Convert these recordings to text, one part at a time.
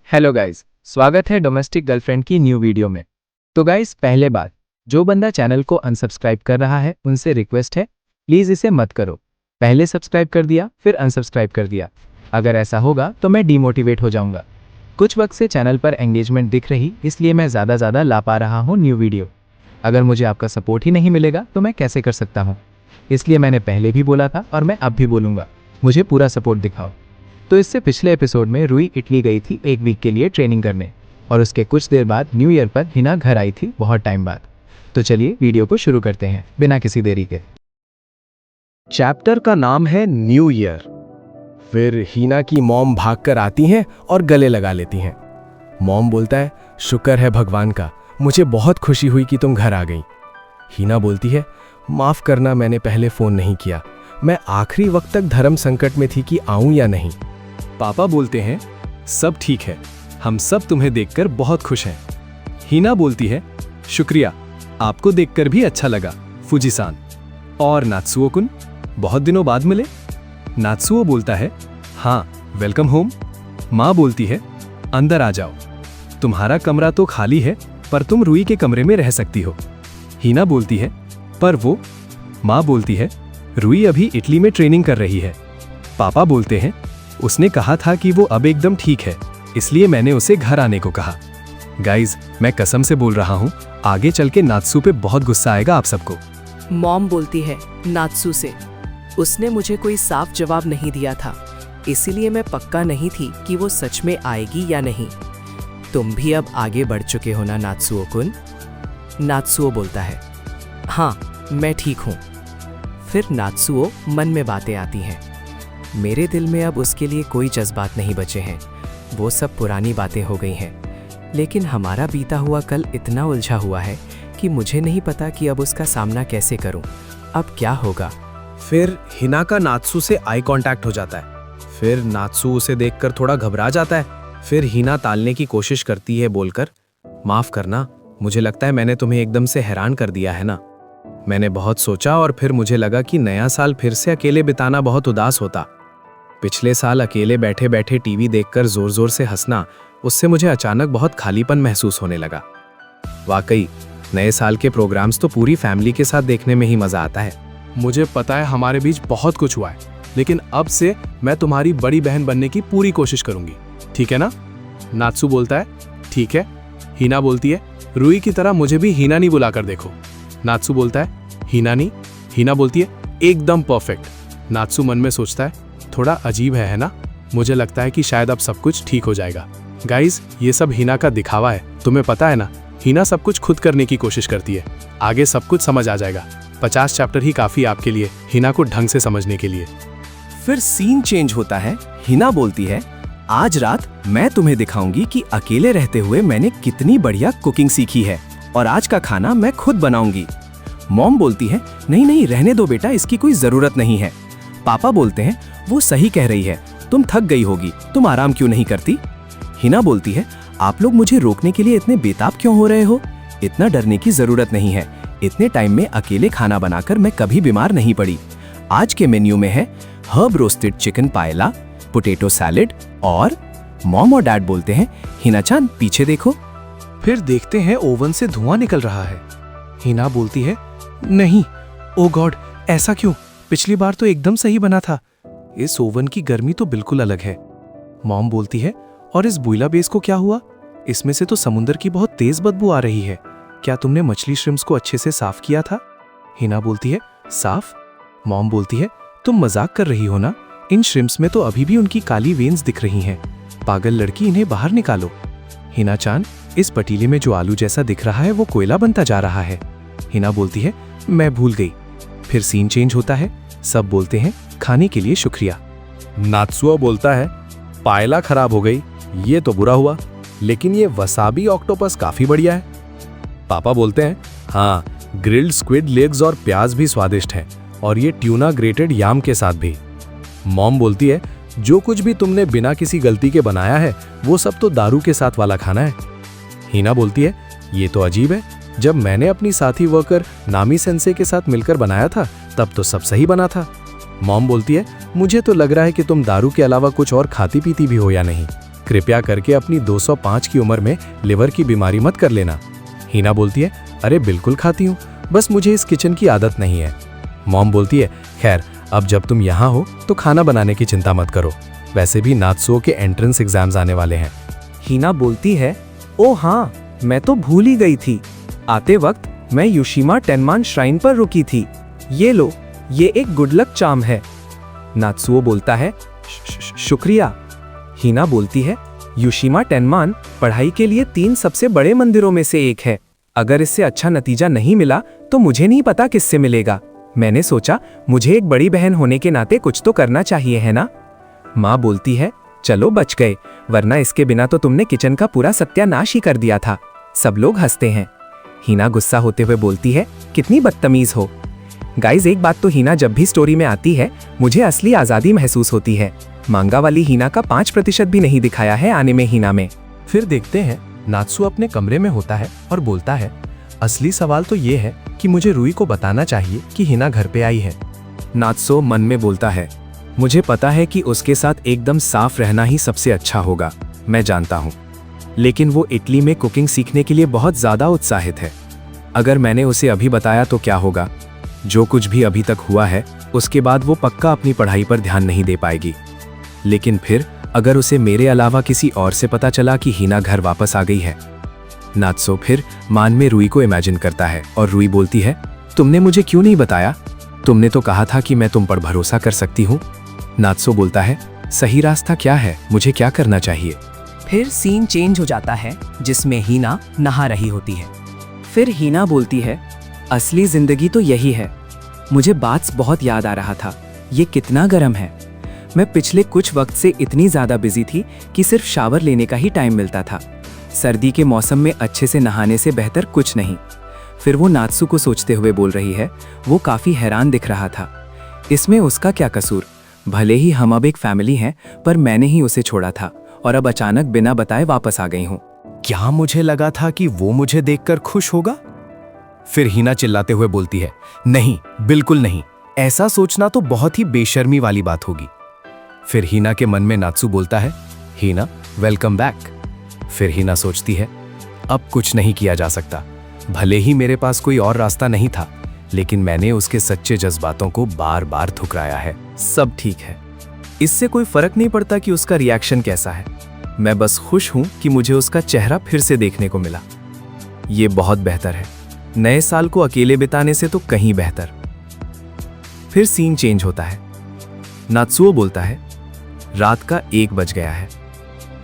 Hello guys, स्वागत है domestic girlfriend की न्यू वीडियो में। तो गाइस, पहले बात, जो बंदा चैनल को अनसब्सक्राइब कर रहा है उनसे रिक्वेस्ट है, प्लीज़ इसे मत करो। पहले सब्सक्राइब कर दिया फिर अनसब्सक्राइब कर दिया, अगर ऐसा होगा तो मैं डीमोटिवेट हो जाऊंगा। कुछ वक्त से चैनल पर एंगेजमेंट दिख रही, इसलिए मैं ज़्यादा ला पा रहा हूँ न्यू वीडियो। अगर मुझे आपका सपोर्ट ही नहीं मिलेगा तो मैं कैसे कर सकता हूँ। इसलिए मैंने पहले भी बोला था और मैं अब भी बोलूँगा, मुझे पूरा सपोर्ट दिखाओ। तो इससे पिछले एपिसोड में रूही इटली गई थी एक वीक के लिए ट्रेनिंग करने, और उसके कुछ देर बाद न्यू ईयर पर हिना घर आई थी बहुत टाइम बाद। तो चलिए वीडियो को शुरू करते हैं बिना किसी देरी के। चैप्टर का नाम है न्यू ईयर। फिर हिना की मॉम भागकर आती हैं और गले लगा लेती हैं। मॉम बोलता है, शुक्र है भगवान का, मुझे बहुत खुशी हुई कि तुम घर आ गई। हिना बोलती है, माफ करना मैंने पहले फोन नहीं किया, मैं आखिरी वक्त तक धर्म संकट में थी कि आऊं या नहीं। पापा बोलते हैं, सब ठीक है, हम सब तुम्हें देखकर बहुत खुश हैं। हिना बोलती है, शुक्रिया, आपको देखकर भी अच्छा लगा फुजी-सान। और नात्सुओ कुन, बहुत दिनों बाद मिले। नात्सुओ बोलता है, हाँ वेलकम होम। माँ बोलती है, अंदर आ जाओ, तुम्हारा कमरा तो खाली है पर तुम रूही के कमरे में रह सकती हो। हिना बोलती है, पर वो। माँ बोलती है, रूही अभी इटली में ट्रेनिंग कर रही है। पापा बोलते हैं, उसने कहा था कि वो अब एकदम ठीक है, इसलिए मैंने उसे घर आने को कहा। गाइज, मैं कसम से बोल रहा हूँ, आगे चल के नात्सु पे बहुत गुस्सा आएगा आप सबको। मॉम बोलती है नात्सु से, उसने मुझे कोई साफ जवाब नहीं दिया था, इसीलिए मैं पक्का नहीं थी कि वो सच में आएगी या नहीं। तुम भी अब आगे बढ़ चुके हो ना नात्सुओ कुन। नात्सुओ बोलता है, हाँ मैं ठीक हूँ। फिर नात्सुओ मन में बातें आती हैं। मेरे दिल में अब उसके लिए कोई जज्बात नहीं बचे हैं, वो सब पुरानी बातें हो गई हैं। लेकिन हमारा बीता हुआ कल इतना उलझा हुआ है कि मुझे नहीं पता कि अब उसका सामना कैसे करूं। अब क्या होगा। फिर हिना का नात्सु से आई कांटेक्ट हो जाता है। फिर नात्सु उसे देखकर थोड़ा घबरा जाता है। फिर हिना टालने की कोशिश करती है बोलकर, माफ करना, मुझे लगता है मैंने तुम्हें एकदम से हैरान कर दिया है ना। मैंने बहुत सोचा और फिर मुझे लगा कि नया साल फिर से अकेले बिताना बहुत उदास होता। पिछले साल अकेले बैठे बैठे टीवी देखकर जोर जोर से हंसना, उससे मुझे अचानक बहुत खालीपन महसूस होने लगा। वाकई नए साल के प्रोग्राम्स तो पूरी फैमिली के साथ देखने में ही मजा आता है। मुझे पता है हमारे बीच बहुत कुछ हुआ है, लेकिन अब से मैं तुम्हारी बड़ी बहन बनने की पूरी कोशिश करूंगी, ठीक है ना। नात्सु बोलता है, ठीक है। हिना बोलती है, रूही की तरह मुझे भी हिना नहीं बुलाकर देखो। नात्सु बोलता है, हिना नहीं। हिना बोलती है, एकदम परफेक्ट। नात्सु मन में सोचता है, थोड़ा अजीब है ना। मुझे लगता है कि शायद अब सब कुछ ठीक हो जाएगा। गाइज, ये सब हिना का दिखावा है, तुम्हें पता है ना। हिना सब कुछ खुद करने की कोशिश करती है, आगे सब कुछ समझ आ जाएगा। 50 चैप्टर ही काफी आपके लिए, हिना को ढंग से समझने के लिए। फिर सीन चेंज होता है। हिना बोलती है, आज रात मैं तुम्हें दिखाऊंगी कि अकेले रहते हुए मैंने कितनी बढ़िया कुकिंग सीखी है, और आज का खाना मैं खुद बनाऊंगी। मॉम बोलती है, नहीं नहीं रहने दो बेटा, इसकी कोई जरूरत नहीं है। पापा बोलते हैं, वो सही कह रही है, तुम थक गई होगी, तुम आराम क्यों नहीं करती। हिना बोलती है, आप लोग मुझे रोकने के लिए इतने बेताब क्यों हो रहे हो। इतना डरने की जरूरत नहीं है, इतने टाइम में अकेले खाना बनाकर मैं कभी बीमार नहीं पड़ी। आज के मेन्यू में है herb roasted chicken paella, potato salad. और मॉम और डैड बोलते हैं, हिना-चान पीछे देखो। फिर देखते हैं ओवन से धुआं निकल रहा है। हिना बोलती है, नहीं, ओ गॉड, ऐसा क्यों, पिछली बार तो एकदम सही बना था। इस ओवन की गर्मी तो बिल्कुल अलग है। मॉम बोलती है, और इस बुइला बेस को क्या हुआ, इसमें से तो समुद्र की बहुत तेज बदबू आ रही है। क्या तुमने मछली श्रिम्प्स को अच्छे से साफ किया था। हिना बोलती है, साफ। मॉम बोलती है, तुम मजाक कर रही हो ना, इन श्रिम्प्स में तो अभी भी उनकी काली वेन्स दिख रही हैं। पागल लड़की, इन्हें बाहर निकालो। हिना-चान, इस पतीले में जो आलू जैसा दिख रहा है वो कोयला बनता जा रहा है। हिना बोलती है, मैं भूल गई। फिर सीन चेंज होता है, सब बोलते हैं, खाने के लिए शुक्रिया। नात्सुओ बोलता है, पायला खराब हो गई, ये तो बुरा हुआ, लेकिन ये वसाबी ऑक्टोपस काफी बढ़िया है। पापा बोलते हैं, हाँ, ग्रिल्ड स्क्विड लेग्स और प्याज भी स्वादिष्ट हैं, और ये ट्यूना ग्रेटेड याम के साथ भी। मॉम बोलती है, जो कुछ भी तुमने बिना किसी गलती के बनाया है वो सब तो दारू के साथ वाला खाना है। हिना बोलती है, ये तो अजीब है, जब मैंने अपनी साथी वर्कर नामी सेंसे के साथ मिलकर बनाया था तब तो सब सही बना था। मॉम बोलती है, मुझे तो लग रहा है कि तुम दारू के अलावा कुछ और खाती पीती भी हो या नहीं। कृपया करके अपनी 205 की उम्र में लिवर की बीमारी मत कर लेना। हीना बोलती है, अरे बिल्कुल खाती हूँ, बस मुझे इस किचन की आदत नहीं है। मॉम बोलती है, खैर अब जब तुम यहाँ हो तो खाना बनाने की चिंता मत करो, वैसे भी नात्सुओ के एंट्रेंस एग्जाम्स आने वाले हैं। हीना बोलती है, ओ हाँ, मैं तो भूल ही गई थी। आते वक्त मैं युशिमा टेनमान श्राइन पर रुकी थी। ये लो, ये एक गुड लक चार्म है। नात्सुओ बोलता है, शुक्रिया। हीना बोलती है, युशिमा टेनमान पढ़ाई के लिए 3 सबसे बड़े मंदिरों में से एक है। अगर इससे अच्छा नतीजा नहीं मिला तो मुझे नहीं पता किससे मिलेगा। मैंने सोचा मुझे एक बड़ी बहन होने के नाते कुछ तो करना चाहिए, है ना? माँ बोलती है, चलो बच गए, वरना इसके बिना तो तुमने किचन का पूरा सत्यानाश ही कर दिया था। सब लोग हंसते हैं। हीना गुस्सा होते हुए बोलती है, कितनी बदतमीज हो। गाइज, एक बात तो हीना जब भी स्टोरी में आती है मुझे असली आज़ादी महसूस होती है। मांगा वाली हीना का 5% भी नहीं दिखाया है आने में हीना में। फिर देखते हैं नात्सु अपने कमरे में होता है और बोलता है, असली सवाल तो ये है कि मुझे रूई को बताना चाहिए कि हीना घर पे आई है। नात्सो मन में बोलता है, मुझे पता है कि उसके साथ एकदम साफ रहना ही सबसे अच्छा होगा, मैं जानता हूँ। लेकिन वो इटली में कुकिंग सीखने के लिए बहुत ज़्यादा उत्साहित है। अगर मैंने उसे अभी बताया तो क्या होगा? जो कुछ भी अभी तक हुआ है उसके बाद वो पक्का अपनी पढ़ाई पर ध्यान नहीं दे पाएगी। लेकिन फिर अगर उसे मेरे अलावा किसी और से पता चला कि हीना घर वापस आ गई है। नात्सो फिर मान में रूई को इमेजिन करता है और रूई बोलती है, तुमने मुझे क्यों नहीं बताया? तुमने तो कहा था कि मैं तुम पर भरोसा कर सकती हूँ। नात्सो बोलता है, सही रास्ता क्या है, मुझे क्या करना चाहिए? फिर सीन चेंज हो जाता है जिसमें हीना नहा रही होती है। फिर हीना बोलती है, असली जिंदगी तो यही है। मुझे बात बहुत याद आ रहा था, ये कितना गर्म है। मैं पिछले कुछ वक्त से इतनी ज़्यादा बिजी थी कि सिर्फ शावर लेने का ही टाइम मिलता था। सर्दी के मौसम में अच्छे से नहाने से बेहतर कुछ नहीं। फिर वो नात्सु को सोचते हुए बोल रही है, वो काफ़ी हैरान दिख रहा था। इसमें उसका क्या कसूर? भले ही हम अब एक फैमिली हैं, पर मैंने ही उसे छोड़ा था और अब अचानक बिना बताए वापस आ गई हूँ। क्या मुझे लगा था कि वो मुझे देखकर खुश होगा? फिर हीना चिल्लाते हुए बोलती है, नहीं, बिल्कुल नहीं, ऐसा सोचना तो बहुत ही बेशर्मी वाली बात होगी। फिर हीना के मन में नात्सु बोलता है, हीना वेलकम बैक। फिर हीना सोचती है, अब कुछ नहीं किया जा सकता। भले ही मेरे पास कोई और रास्ता नहीं था, लेकिन मैंने उसके सच्चे जज्बातों को बार बार ठुकराया है। सब ठीक है, इससे कोई फर्क नहीं पड़ता कि उसका रिएक्शन कैसा है। मैं बस खुश हूं कि मुझे उसका चेहरा फिर से देखने को मिला। ये बहुत बेहतर है, नए साल को अकेले बिताने से तो कहीं बेहतर। फिर सीन चेंज होता है। नात्सुओ बोलता है, रात का 1 बज गया है।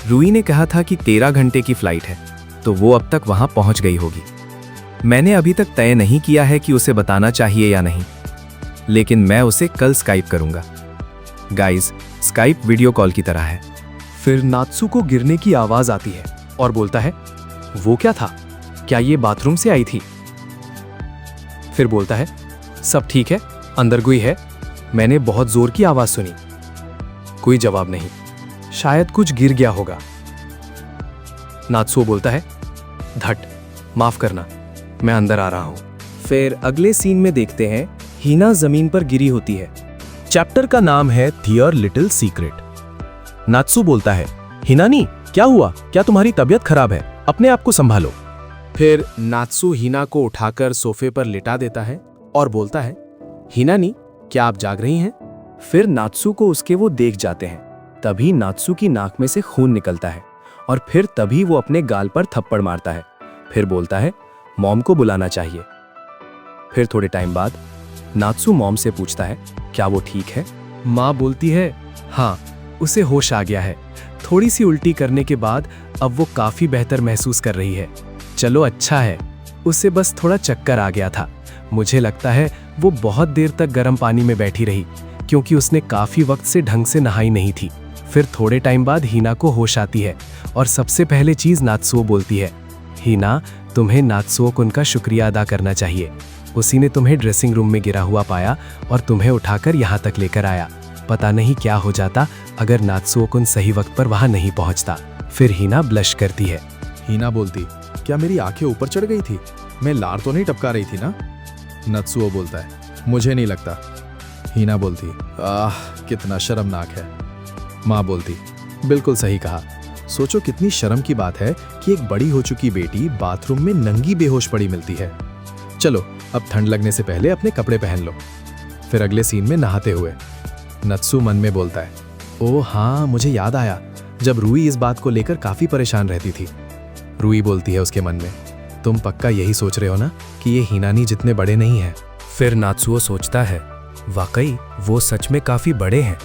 रूई ने कहा था कि 13 घंटे की फ्लाइट है, तो वो अब तक वहां पहुंच गई होगी। मैंने अभी तक तय नहीं किया है कि उसे बताना चाहिए या नहीं, लेकिन मैं उसे कल स्काइप करूंगा। गाइस, स्काइप वीडियो कॉल की तरह है। फिर नात्सु को गिरने की आवाज आती है और बोलता है, वो क्या था? क्या ये बाथरूम से आई थी? फिर बोलता है, सब ठीक है, अंदर कोई है? मैंने बहुत जोर की आवाज सुनी। कोई जवाब नहीं, शायद कुछ गिर गया होगा। नात्सुओ बोलता है, धट, माफ करना, मैं अंदर आ रहा हूं। फिर अगले सीन में देखते हैं हीना जमीन पर गिरी होती है। चैप्टर का नाम है थियर लिटिल सीक्रेट। नात्सु बोलता है, हिनानी क्या हुआ? क्या तुम्हारी तबीयत खराब है? अपने आप को संभालो। फिर नात्सु हीना को उठाकर सोफे पर लिटा देता है और बोलता है, हिनानी क्या आप जाग रही हैं? फिर नात्सु को उसके वो देख जाते हैं। तभी नात्सु की नाक में से खून निकलता है और फिर तभी वो अपने गाल पर थप्पड़ मारता है। फिर बोलता है, मॉम को बुलाना चाहिए। फिर थोड़े टाइम बाद नात्सु मॉम से पूछता है, क्या वो ठीक है? माँ बोलती है, हाँ, उसे होश आ गया है। थोड़ी सी उल्टी करने के बाद अब वो काफी बेहतर महसूस कर रही है। चलो अच्छा है, उसे बस थोड़ा चक्कर आ गया था। मुझे लगता है वो बहुत देर तक गर्म पानी में बैठी रही क्योंकि उसने काफी वक्त से ढंग से नहाई नहीं थी। फिर थोड़े टाइम बाद हीना को होश आती है और सबसे पहले चीज नात्सुओ बोलती है, हीना, तुम्हें नात्सुओ कुन का शुक्रिया अदा करना चाहिए। उसी ने तुम्हें ड्रेसिंग रूम में गिरा हुआ पाया और तुम्हें उठाकर यहाँ तक लेकर आया। पता नहीं क्या हो जाता अगर नात्सुओ कुन सही वक्त पर वहां नहीं पहुंचता। फिर हीना ब्लश करती है। हीना बोलती, क्या मेरी आंखें ऊपर चढ़ गई थी? मैं लार तो नहीं टपका रही थी ना? नात्सुओ बोलता है, मुझे नहीं लगता। हीना बोलती, आह कितना शर्मनाक है। माँ बोलती, बिल्कुल सही कहा, सोचो कितनी शर्म की बात है कि एक बड़ी हो चुकी बेटी बाथरूम में नंगी बेहोश पड़ी मिलती है। चलो अब ठंड लगने से पहले अपने कपड़े पहन लो। फिर अगले सीन में नहाते हुए नत्सु मन में बोलता है, ओह हाँ, मुझे याद आया जब रूई इस बात को लेकर काफी परेशान रहती थी। रूई बोलती है उसके मन में, तुम पक्का यही सोच रहे हो ना कि ये हिनानी जितने बड़े नहीं हैं। फिर नात्सुओ सोचता है, वाकई वो सच में काफी बड़े हैं।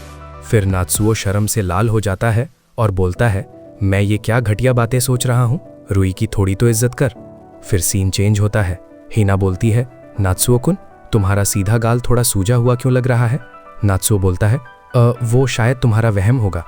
फिर नात्सुओ शर्म से लाल हो जाता है और बोलता है, मैं ये क्या घटिया बातें सोच रहा हूँ, रूई की थोड़ी तो इज्जत कर। फिर सीन चेंज होता है। हिना बोलती है, नात्सुओ कुन, तुम्हारा सीधा गाल थोड़ा सूजा हुआ क्यों लग रहा है? नात्सुओ बोलता है, वो शायद तुम्हारा वहम होगा।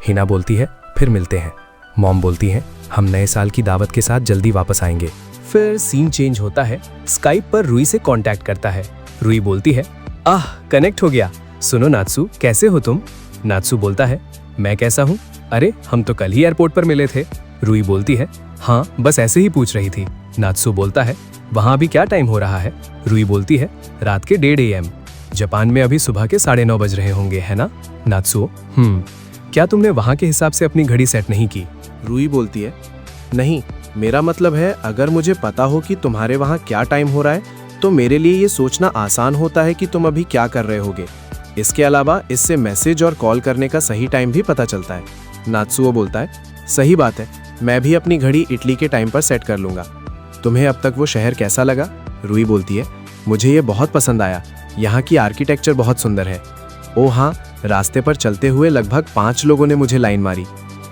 हिना बोलती है, फिर मिलते हैं। मॉम बोलती है, हम नए साल की दावत के साथ जल्दी वापस आएंगे। फिर सीन चेंज होता है। स्काइप पर रूई से कांटेक्ट करता है। रूई बोलती है, आह कनेक्ट हो गया। सुनो नात्सु, कैसे हो तुम? नात्सु बोलता है, मैं कैसा हूँ? अरे हम तो कल ही एयरपोर्ट पर मिले थे। रूई बोलती है, हाँ बस ऐसे ही पूछ रही थी। नात्सु बोलता है, वहाँ अभी क्या टाइम हो रहा है? रूई बोलती है, रात के 1:30 AM। जापान में अभी सुबह के 9:30 बज रहे होंगे, है ना? नात्सु, क्या तुमने वहाँ के हिसाब से अपनी घड़ी सेट नहीं की? रूई बोलती है, नहीं, मेरा मतलब है अगर मुझे पता हो कि तुम्हारे वहाँ क्या टाइम हो रहा है तो मेरे लिए ये सोचना आसान होता है कि तुम अभी क्या कर रहे होगे। इसके अलावा इससे मैसेज और कॉल करने का सही टाइम भी पता चलता है। नात्सुओ बोलता है, सही बात है, मैं भी अपनी घड़ी इटली के टाइम पर सेट कर लूँगा। तुम्हें अब तक वो शहर कैसा लगा? रूई बोलती है, मुझे ये बहुत पसंद आया, यहाँ की आर्किटेक्चर बहुत सुंदर है। ओ हाँ, रास्ते पर चलते हुए लगभग 5 लोगों ने मुझे लाइन मारी।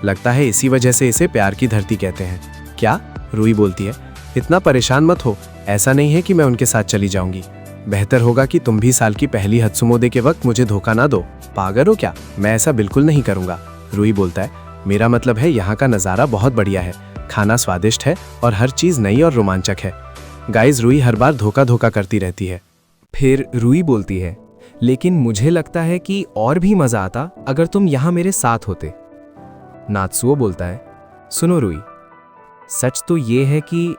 लगता है इसी वजह से इसे प्यार की धरती कहते हैं। क्या? रूई बोलती है, इतना परेशान मत हो, ऐसा नहीं है कि मैं उनके साथ चली जाऊंगी। बेहतर होगा कि तुम भी साल की पहली हत्सुमोदे के वक्त मुझे धोखा ना दो। पागल हो क्या? मैं ऐसा बिल्कुल नहीं करूंगा। रूई बोलता है, मेरा मतलब है यहाँ का नज़ारा बहुत बढ़िया है, खाना स्वादिष्ट है और हर चीज़ नई और रोमांचक है। गाइस, रूई हर बार धोखा धोखा करती रहती है। फिर रूई बोलती है, लेकिन मुझे लगता है कि और भी मज़ा आता अगर तुम यहाँ मेरे साथ होते। नात्सुओ बोलता है, सुनो रूई, सच तो ये है कि।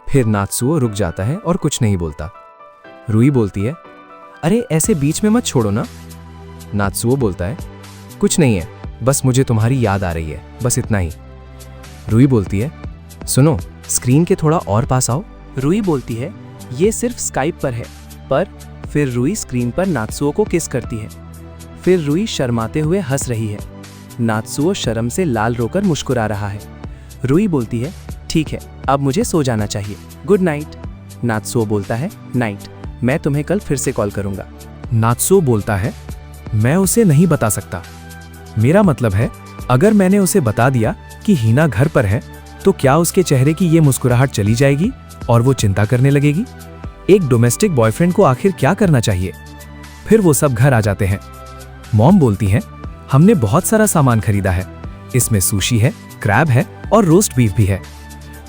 फिर नात्सुओ रुक जाता है और कुछ नहीं बोलता। रूई बोलती है, अरे ऐसे बीच में मत छोड़ो ना। नात्सुओ बोलता है, कुछ नहीं है, बस मुझे तुम्हारी याद आ रही है, बस इतना ही। रूई बोलती है, सुनो, स्क्रीन के थोड़ा और पास आओ। रूई बोलती है, ये सिर्फ स्काइप पर है, पर। फिर रूई स्क्रीन पर नात्सुओ को किस करती है। फिर रूई शर्माते हुए हंस रही है। नात्सुओ शर्म से लाल रोकर मुस्कुरा रहा है। रूई बोलती है, ठीक है, अब मुझे सो जाना चाहिए, गुड नाइट। नात्सुओ बोलता है, नाइट, मैं तुम्हें कल फिर से कॉल करूंगा। नात्सुओ बोलता है, मैं उसे नहीं बता सकता। मेरा मतलब है, अगर मैंने उसे बता दिया कि हीना घर पर है तो क्या उसके चेहरे की ये मुस्कुराहट चली जाएगी और वो चिंता करने लगेगी? एक डोमेस्टिक बॉयफ्रेंड को आखिर क्या करना चाहिए? फिर वो सब घर आ जाते हैं। मॉम बोलती हैं, हमने बहुत सारा सामान खरीदा है, इसमें सुशी है, क्रैब है और रोस्ट बीफ भी है।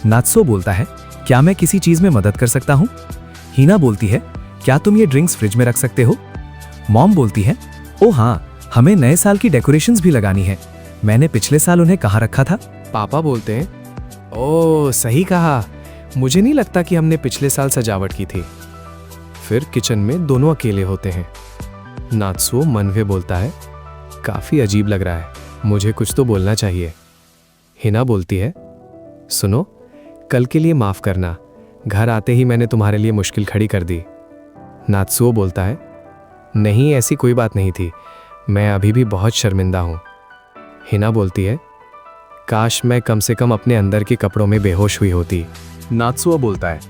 नात्सुओ बोलता है, क्या मैं किसी चीज में मदद कर सकता हूँ? हीना बोलती है, क्या तुम ये ड्रिंक्स फ्रिज में रख सकते हो? मॉम बोलती है, ओ हाँ, हमें नए साल की डेकोरेशंस भी लगानी है, मैंने पिछले साल उन्हें कहाँ रखा था? पापा बोलते हैं, ओह सही कहा, मुझे नहीं लगता कि हमने पिछले साल सजावट की थी। फिर किचन में दोनों अकेले होते हैं। नात्सुओ मन में बोलता है, काफी अजीब लग रहा है, मुझे कुछ तो बोलना चाहिए। हिना बोलती है, सुनो, कल के लिए माफ करना, घर आते ही मैंने तुम्हारे लिए मुश्किल खड़ी कर दी। नात्सुओ बोलता है, नहीं ऐसी कोई बात नहीं थी, मैं अभी भी बहुत शर्मिंदा हूँ। हिना बोलती है, काश मैं कम से कम अपने अंदर के कपड़ों में बेहोश हुई होती। नात्सुओ बोलता है,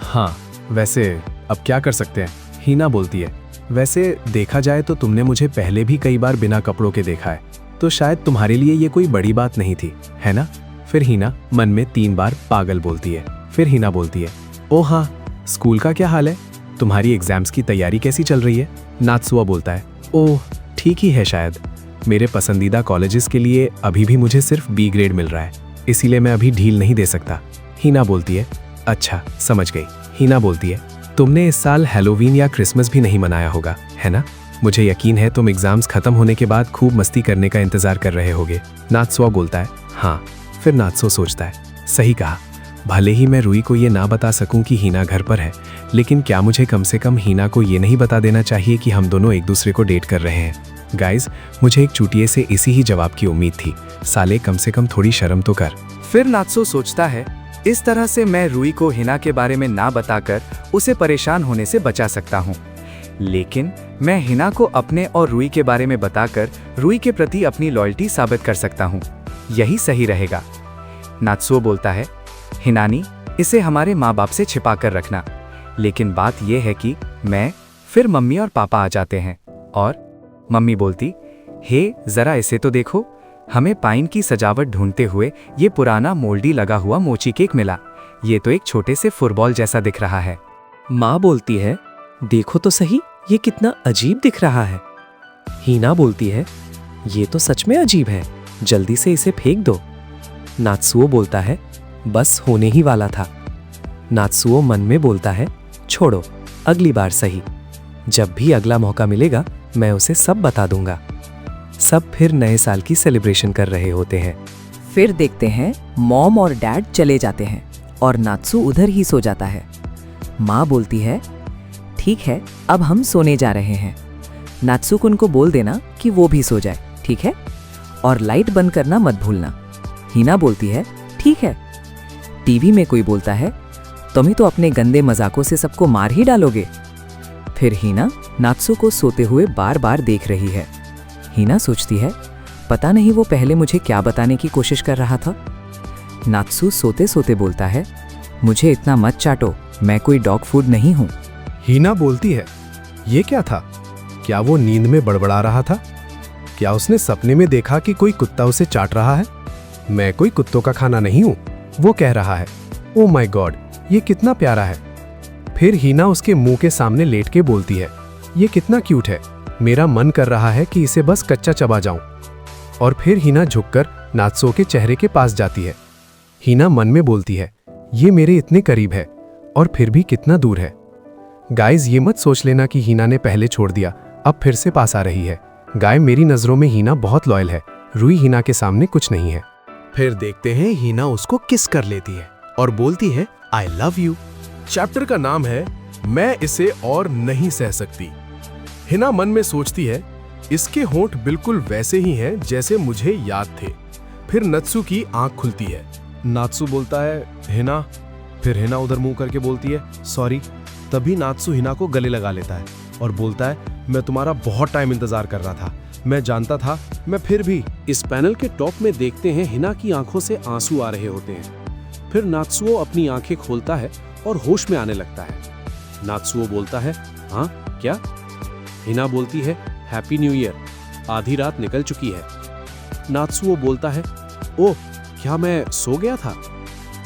हाँ वैसे अब क्या कर सकते हैं। हिना बोलती है, वैसे देखा जाए तो तुमने मुझे पहले भी कई बार बिना कपड़ों के देखा है, तो शायद तुम्हारे लिए ये कोई बड़ी बात नहीं थी, है ना? फिर हिना मन में 3 बार पागल बोलती है। फिर हिना बोलती है, ओ हाँ, स्कूल का क्या हाल है? तुम्हारी एग्जाम्स की तैयारी कैसी चल रही है? नात्सुओ बोलता है, ओह ठीक ही है शायद, मेरे पसंदीदा कॉलेजेस के लिए अभी भी मुझे सिर्फ B ग्रेड मिल रहा है, इसीलिए मैं अभी ढील नहीं दे सकता। हिना बोलती है, अच्छा समझ गई। हिना बोलती है, तुमने इस साल हैलोवीन या क्रिसमस भी नहीं मनाया होगा, है ना? मुझे यकीन है तुम एग्जाम्स खत्म होने के बाद खूब मस्ती करने का इंतजार कर रहे होगे। नात्सुओ बोलता है, हाँ। फिर नात्सुओ सोचता है, सही कहा, भले ही मैं रूई को ये ना बता सकूं कि हीना घर पर है, लेकिन क्या मुझे कम से कम हीना को ये नहीं बता देना चाहिए कि हम दोनों एक दूसरे को डेट कर रहे हैं? गाइस, मुझे एक चूतिए से इसी ही जवाब की उम्मीद थी। साले, कम से कम थोड़ी शर्म तो कर। फिर नात्सू सोचता है, इस तरह से मैं रूई को हिना के बारे में ना बताकर उसे परेशान होने से बचा सकता हूँ। लेकिन मैं हिना को अपने और रूई के बारे में बताकर रूई के प्रति अपनी लॉयल्टी साबित कर सकता हूँ। यही सही रहेगा। नात्सुओ बोलता है, हिनानी, इसे हमारे माँ बाप से छिपा कर रखना। लेकिन बात यह है कि फिर मम्मी और पापा आ जाते हैं और मम्मी बोलती, हे जरा इसे तो देखो, हमें पाइन की सजावट ढूंढते हुए ये पुराना मोल्डी लगा हुआ मोची केक मिला। ये तो एक छोटे से फुटबॉल जैसा दिख रहा है। माँ बोलती है, देखो तो सही, ये कितना अजीब दिख रहा है। हीना बोलती है, ये तो सच में अजीब है, जल्दी से इसे फेंक दो। नात्सुओ बोलता है, बस होने ही वाला था। नात्सुओ मन में बोलता है, छोड़ो, अगली बार सही। जब भी अगला मौका मिलेगा मैं उसे सब बता दूंगा। सब फिर नए साल की सेलिब्रेशन कर रहे होते हैं। फिर देखते हैं मॉम और डैड चले जाते हैं और नात्सू उधर ही सो जाता है। माँ बोलती है, ठीक है, अब हम सोने जा रहे हैं। नात्सुकुन को बोल देना कि वो भी सो जाए, ठीक है? और लाइट बंद करना मत भूलना। हीना बोलती है, ठीक है। टीवी में कोई बोलता है, तुम ही तो अपने गंदे मजाकों से सबको मार ही डालोगे। फिर हीना नात्सू को सोते हुए बार बार देख रही है। हीना सोचती है, पता नहीं वो पहले मुझे क्या बताने की कोशिश कर रहा था। नात्सू सोते सोते बोलता है, मुझे इतना मत चाटो, मैं कोई डॉग फूड नहीं हूँ। हीना बोलती है, ये क्या था? क्या वो नींद में बड़बड़ा रहा था? क्या उसने सपने में देखा कि कोई कुत्ता उसे चाट रहा है? मैं कोई कुत्तों का खाना नहीं हूँ, वो कह रहा है। ओ माय गॉड, ये कितना प्यारा है। फिर हीना उसके मुंह के सामने लेट के बोलती है, ये कितना क्यूट है, मेरा मन कर रहा है कि इसे बस कच्चा चबा जाऊं। और फिर हीना झुककर नात्सुओ के चेहरे के पास जाती है। हीना मन में बोलती है, ये मेरे इतने करीब है और फिर भी कितना दूर है। गाइस, ये मत सोच लेना कि हीना ने पहले छोड़ दिया, अब फिर से पास आ रही है। गाय, मेरी नजरों में हीना बहुत लॉयल है। रूई हीना के सामने कुछ नहीं है। फिर देखते हैं हीना उसको किस कर लेती है और बोलती है, आई लव यू। चैप्टर का नाम है, मैं इसे और नहीं सह सकती। हिना मन में सोचती है, इसके होंठ बिल्कुल वैसे ही हैं जैसे मुझे याद थे। फिर नात्सू की आंख खुलती है। नात्सू बोलता है, हिना। फिर हिना उधर मुंह करके बोलती है, सॉरी। तभी नात्सू हिना को गले लगा लेता है और बोलता है, मैं तुम्हारा बहुत टाइम इंतजार कर रहा था, मैं जानता था, मैं फिर भी। इस पैनल के टॉप में देखते हैं हिना की आंखों से आंसू आ रहे होते हैं। फिर नात्सुओ अपनी आंखें खोलता है और होश में आने लगता है। नात्सुओ बोलता है, हाँ क्या? हिना बोलती है, हैप्पी न्यू ईयर, आधी रात निकल चुकी है। नात्सुओ बोलता है, ओह, क्या मैं सो गया था?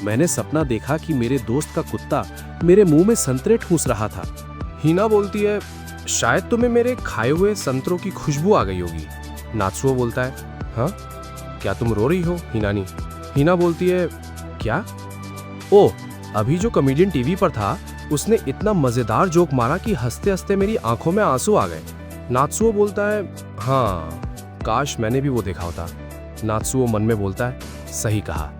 मैंने सपना देखा कि मेरे दोस्त का कुत्ता मेरे मुंह में संतरे ठूंस रहा था। हिना बोलती है, शायद तुम्हें मेरे खाए हुए संतरों की खुशबू आ गई होगी। नात्सुओ बोलता है, हाँ, क्या तुम रो रही हो हिनानी? हिना बोलती है, क्या? ओह, अभी जो कॉमेडियन टीवी पर था उसने इतना मजेदार जोक मारा कि हंसते हंसते मेरी आंखों में आंसू आ गए। नात्सुओ बोलता है, हाँ, काश मैंने भी वो देखा होता। नात्सुओ मन में बोलता है, सही कहा,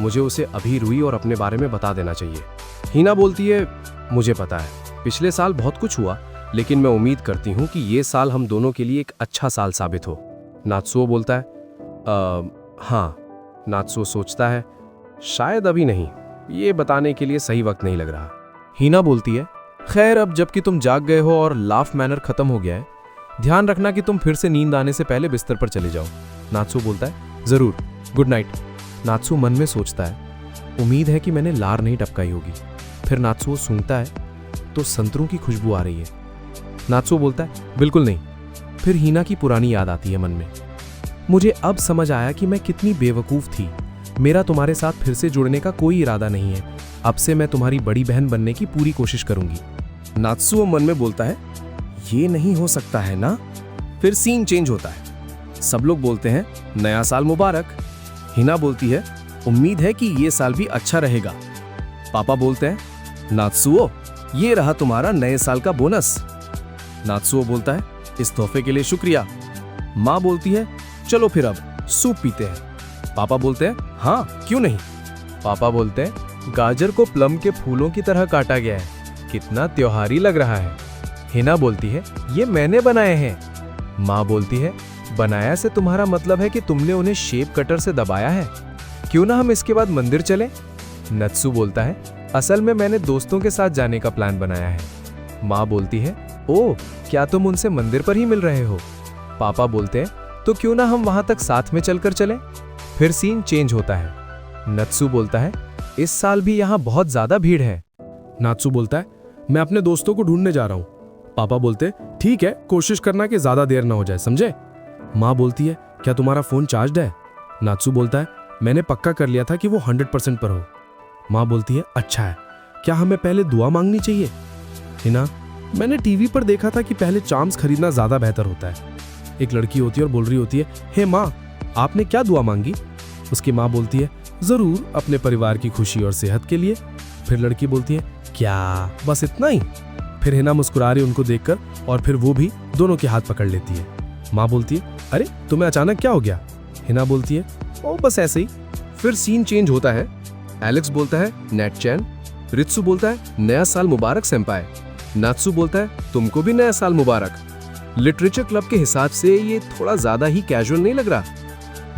मुझे उसे अभी रूई और अपने बारे में बता देना चाहिए। हिना बोलती है, मुझे पता है, पिछले साल बहुत कुछ हुआ, लेकिन मैं उम्मीद करती हूँ कि ये साल हम दोनों के लिए एक अच्छा साल साबित हो। नात्सुओ बोलता है, हाँ। नात्सुओ सोचता है, शायद अभी नहीं, ये बताने के लिए सही वक्त नहीं लग रहा। हीना बोलती है, खैर, अब जबकि तुम जाग गए हो और लाफ मैनर खत्म हो गया है, ध्यान रखना कि तुम फिर से नींद आने से पहले बिस्तर पर चले जाओ। नात्सु बोलता है, जरूर, गुड नाइट। नात्सु मन में सोचता है, उम्मीद है कि मैंने लार नहीं टपकाई होगी। फिर नात्सु सूंघता है तो संतरों की खुशबू आ रही है। नात्सु बोलता है, बिल्कुल नहीं। फिर हीना की पुरानी याद आती है मन में। मुझे अब समझ आया कि मैं कितनी बेवकूफ थी। मेरा तुम्हारे साथ फिर से जुड़ने का कोई इरादा नहीं है। अब से मैं तुम्हारी बड़ी बहन बनने की पूरी कोशिश करूंगी। नात्सुओ मन में बोलता है, ये नहीं हो सकता है ना। फिर सीन चेंज होता है। सब लोग बोलते हैं, नया साल मुबारक। हिना बोलती है, उम्मीद है कि ये साल भी अच्छा रहेगा। पापा बोलते हैं, नात्सुओ, ये रहा तुम्हारा नए साल का बोनस। नात्सुओ बोलता है, इस तोहफे के लिए शुक्रिया। माँ बोलती है, चलो फिर अब सूप पीते हैं। पापा बोलते हैं, हाँ, क्यों नहीं। पापा बोलते हैं, गाजर को प्लम के फूलों की तरह काटा गया है, कितना त्योहारी लग रहा है। हिना बोलती है, ये मैंने बनाए हैं। माँ बोलती है, बनाया से तुम्हारा मतलब है कि तुमने उन्हें शेप कटर से दबाया है। क्यों ना हम इसके बाद मंदिर चलें? नत्सु बोलता है, असल में मैंने दोस्तों के साथ जाने का प्लान बनाया है। माँ बोलती है, ओह, क्या तुम उनसे मंदिर पर ही मिल रहे हो? पापा बोलते हैं, तो क्यों ना हम वहां तक साथ में चलकर चलें? फिर सीन चेंज होता है। नत्सु बोलता है, इस साल भी यहाँ बहुत ज्यादा भीड़ है। नात्सु बोलता है, मैं अपने दोस्तों को ढूंढने जा रहा हूँ। पापा बोलते, ठीक है, कोशिश करना कि ज्यादा देर ना हो जाए, समझे? माँ बोलती है, क्या तुम्हारा फोन चार्ज है? नात्सु बोलता है, मैंने पक्का कर लिया था कि वो 100% पर हो। माँ बोलती है, अच्छा है, क्या हमें पहले दुआ मांगनी चाहिए? हिना, मैंने टीवी पर देखा था कि पहले चार्म्स खरीदना ज्यादा बेहतर होता है। एक लड़की होती है और बोल रही होती है, हे माँ, आपने क्या दुआ मांगी? उसकी माँ बोलती है, जरूर अपने परिवार की खुशी और सेहत के लिए। फिर लड़की बोलती है, क्या बस इतना ही? फिर हिना मुस्कुरा रही उनको देखकर और फिर वो भी दोनों के हाथ पकड़ लेती है। माँ बोलती है, अरे तुम्हें अचानक क्या हो गया? हिना बोलती है, ओ बस ऐसे ही। फिर सीन चेंज होता है। एलेक्स बोलता है, नेट चैन। रित्सु बोलता है, नया साल मुबारक सेंपाई। नात्सु बोलता है, तुमको भी नया साल मुबारक। लिटरेचर क्लब के हिसाब से ये थोड़ा ज्यादा ही कैजुअल नहीं लग रहा?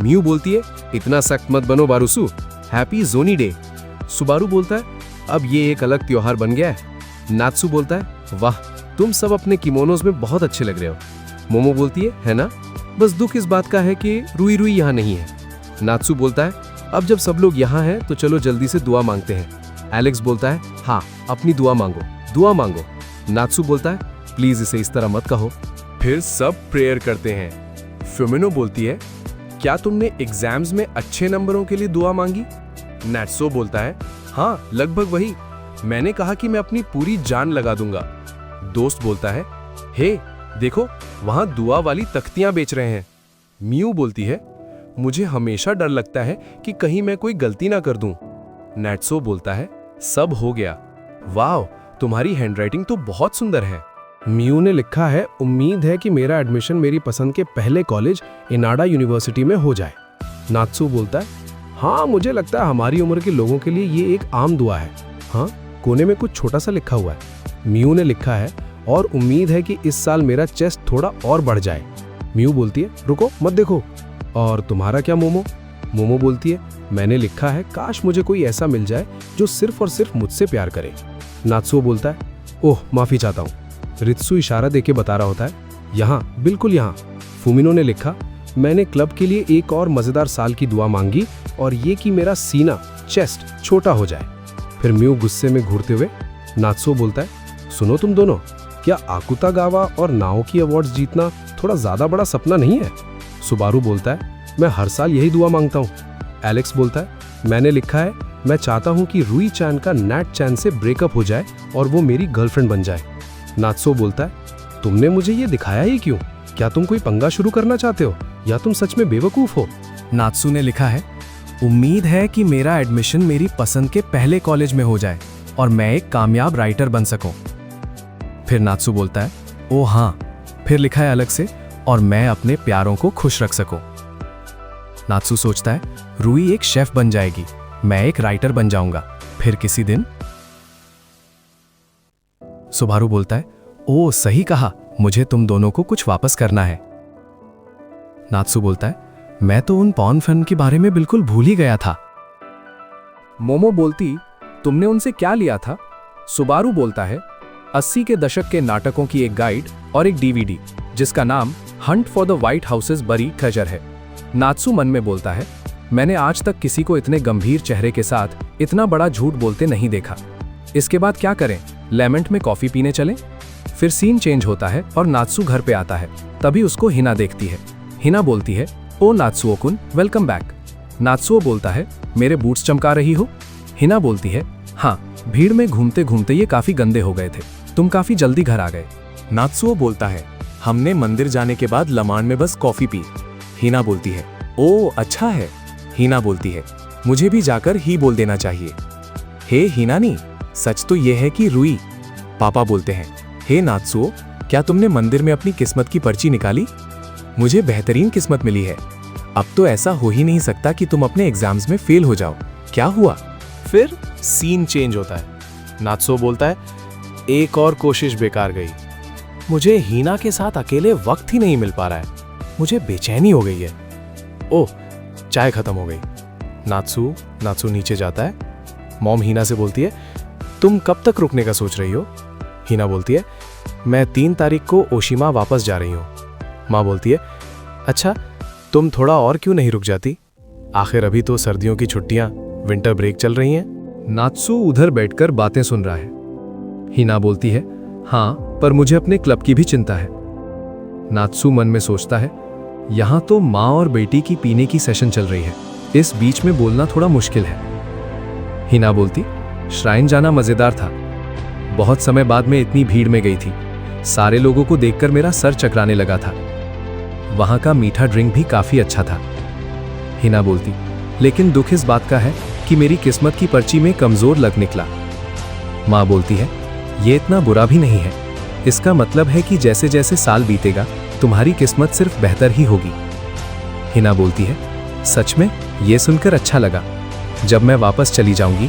म्यू बोलती है, इतना सख्त मत बनो बारूसु, हैप्पी जोनी डे। सुबारू बोलता है, अब ये एक अलग त्योहार बन गया है। नात्सु बोलता है, वाह, तुम सब अपने किमोनोज में बहुत अच्छे लग रहे हो। मोमो बोलती है ना? बस दुख इस बात का है कि रुई रुई यहाँ नहीं है। नात्सु बोलता है, अब जब सब लोग यहाँ हैं तो चलो जल्दी से दुआ मांगते हैं। एलेक्स बोलता है, हाँ, अपनी दुआ मांगो, दुआ मांगो। नात्सु बोलता है, प्लीज इसे इस तरह मत कहो। फिर सब प्रेयर करते हैं। फ्यूमिनो बोलती है, क्या तुमने एग्जाम्स में अच्छे नंबरों के लिए दुआ मांगी? नैट्सो बोलता है, हाँ, लगभग वही। मैंने कहा कि मैं अपनी पूरी जान लगा दूंगा। दोस्त बोलता है, हे देखो, वहां दुआ वाली तख्तियां बेच रहे हैं। म्यू बोलती है, मुझे हमेशा डर लगता है कि कहीं मैं कोई गलती ना कर दूं। नैट्सो बोलता है, सब हो गया। वाह, तुम्हारी हैंडराइटिंग तो बहुत सुंदर है। म्यू ने लिखा है, उम्मीद है कि मेरा एडमिशन मेरी पसंद के पहले कॉलेज इनाडा यूनिवर्सिटी में हो जाए। नात्सु बोलता है, हाँ, मुझे लगता है हमारी उम्र के लोगों के लिए ये एक आम दुआ है। हाँ, कोने में कुछ छोटा सा लिखा हुआ है। म्यू ने लिखा है, और उम्मीद है कि इस साल मेरा चेस्ट थोड़ा और बढ़ जाए। म्यू बोलती है, रुको मत देखो। और तुम्हारा क्या मोमो? मोमो बोलती है, मैंने लिखा है, काश मुझे कोई ऐसा मिल जाए जो सिर्फ और सिर्फ मुझसे प्यार करे। नात्सुओ बोलता है, ओह माफी चाहता हूँ। रित्सु इशारा देके बता रहा होता है, यहाँ, बिल्कुल यहाँ। फुमिनो ने लिखा, मैंने क्लब के लिए एक और मजेदार साल की दुआ मांगी और ये कि मेरा सीना, चेस्ट छोटा हो जाए। फिर म्यू गुस्से में घूरते हुए नात्सुओ बोलता है, सुनो तुम दोनों, क्या आकुतागावा और नाओकी अवार्ड्स जीतना थोड़ा ज्यादा बड़ा सपना नहीं है? सुबारू बोलता है, मैं हर साल यही दुआ मांगता हूँ। एलेक्स बोलता है, मैंने लिखा है, मैं चाहता हूँ कि रुई चैन का नैट चैन से ब्रेकअप हो जाए और वो मेरी गर्लफ्रेंड बन जाए। नात्सुओ बोलता है, तुमने मुझे ये दिखाया ही क्यों? क्या तुम कोई पंगा शुरू करना चाहते हो या तुम सच में बेवकूफ हो? नात्सु ने लिखा है, उम्मीद है कि मेरा एडमिशन मेरी पसंद के पहले कॉलेज में हो जाए और मैं एक कामयाब राइटर बन सकूं। फिर नात्सु बोलता है, ओ हाँ। फिर लिखा है अलग से, और मैं अपने प्यारों को खुश रख सकूं। नात्सु सोचता है, रुई एक शेफ बन जाएगी, मैं एक राइटर बन जाऊंगा फिर किसी दिन। सुबारू बोलता है, ओ सही कहा, मुझे तुम दोनों को कुछ वापस करना है। नात्सु बोलता है, मैं तो उन पॉर्न फिल्म के बारे में बिल्कुल भूल ही गया था। मोमो बोलती, तुमने उनसे क्या लिया था? सुबारू बोलता है, 80 के दशक के नाटकों की एक गाइड और एक डीवीडी जिसका नाम Hunt for the white houses बरी ट्रेजर है। नात्सु मन में बोलता है, मैंने आज तक किसी को इतने गंभीर चेहरे के साथ इतना बड़ा झूठ बोलते नहीं देखा। इसके बाद क्या करें? लेमेंट में कॉफी पीने चलें? फिर सीन चेंज होता है और नात्सु घर पे आता है। तभी उसको हिना देखती है। हिना बोलती है, ओ नात्सुओ कुन, वेलकम बैक। नात्सुओ बोलता है, मेरे बूट्स चमका रही हो? हिना बोलती है, हाँ, भीड़ में घूमते घूमते ये काफी गंदे हो गए थे, तुम काफी जल्दी घर आ गए। नात्सुओ बोलता है, हमने मंदिर जाने के बाद लमान में बस कॉफी पी। हिना बोलती है, ओ अच्छा है। हिना बोलती है, मुझे भी जाकर ही बोल देना चाहिए। हे हिनानी, सच तो यह है कि रुई। पापा बोलते हैं, हे नात्सुओ, क्या तुमने मंदिर में अपनी किस्मत की पर्ची निकाली? मुझे बेहतरीन किस्मत मिली है। अब तो ऐसा हो ही नहीं सकता कि तुम अपने एग्जाम्स में फेल हो जाओ। क्या हुआ? फिर सीन चेंज होता है। नात्सुओ बोलता है, एक और कोशिश बेकार गई। मुझे हीना के साथ अकेले वक्त ही नहीं मिल पा रहा है। मुझे बेचैनी हो गई है। ओह, चाय खत्म हो गई। नात्सू नीचे जाता है। मॉम हीना से बोलती है, तुम कब तक रुकने का सोच रही हो? हीना बोलती है, मैं 3 तारीख को ओशिमा वापस जा रही हूँ। माँ बोलती है, अच्छा, तुम थोड़ा और क्यों नहीं रुक जाती? आखिर अभी तो सर्दियों की छुट्टियां, विंटर ब्रेक चल रही हैं। नात्सू उधर बैठकर बातें सुन रहा है। हीना बोलती है, हाँ, पर मुझे अपने क्लब की भी चिंता है। नात्सू मन में सोचता है, यहाँ तो माँ और बेटी की पीने की सेशन चल रही है, इस बीच में बोलना थोड़ा मुश्किल है। हीना बोलती, श्राइन जाना मजेदार था। बहुत समय बाद मैं इतनी भीड़ में गई थी। सारे लोगों को देखकर मेरा सर चकराने लगा था। वहां का मीठा ड्रिंक भी काफी अच्छा था। हीना बोलती, लेकिन दुख इस बात का है कि मेरी किस्मत की पर्ची में कमजोर लग निकला। माँ बोलती है, ये इतना बुरा भी नहीं है। इसका मतलब है कि जैसे जैसे साल बीतेगा तुम्हारी किस्मत सिर्फ बेहतर ही होगी। हिना बोलती है, सच में ये सुनकर अच्छा लगा। जब मैं वापस चली जाऊंगी।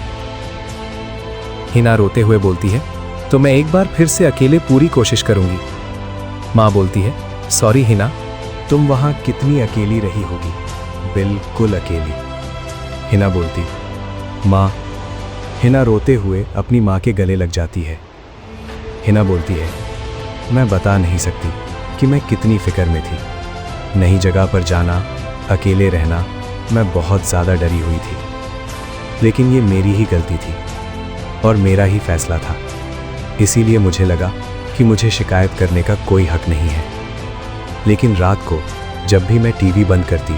हिना रोते हुए बोलती है, तो मैं एक बार फिर से अकेले पूरी कोशिश करूंगी। माँ बोलती है, सॉरी हिना, तुम वहां कितनी अकेली रही होगी, बिल्कुल अकेली। हिना बोलती, माँ। हिना रोते हुए अपनी माँ के गले लग जाती है। हिना बोलती है, मैं बता नहीं सकती कि मैं कितनी फिक्र में थी। नई जगह पर जाना, अकेले रहना, मैं बहुत ज़्यादा डरी हुई थी। लेकिन ये मेरी ही गलती थी और मेरा ही फैसला था। इसीलिए मुझे लगा कि मुझे शिकायत करने का कोई हक नहीं है। लेकिन रात को जब भी मैं टीवी बंद करती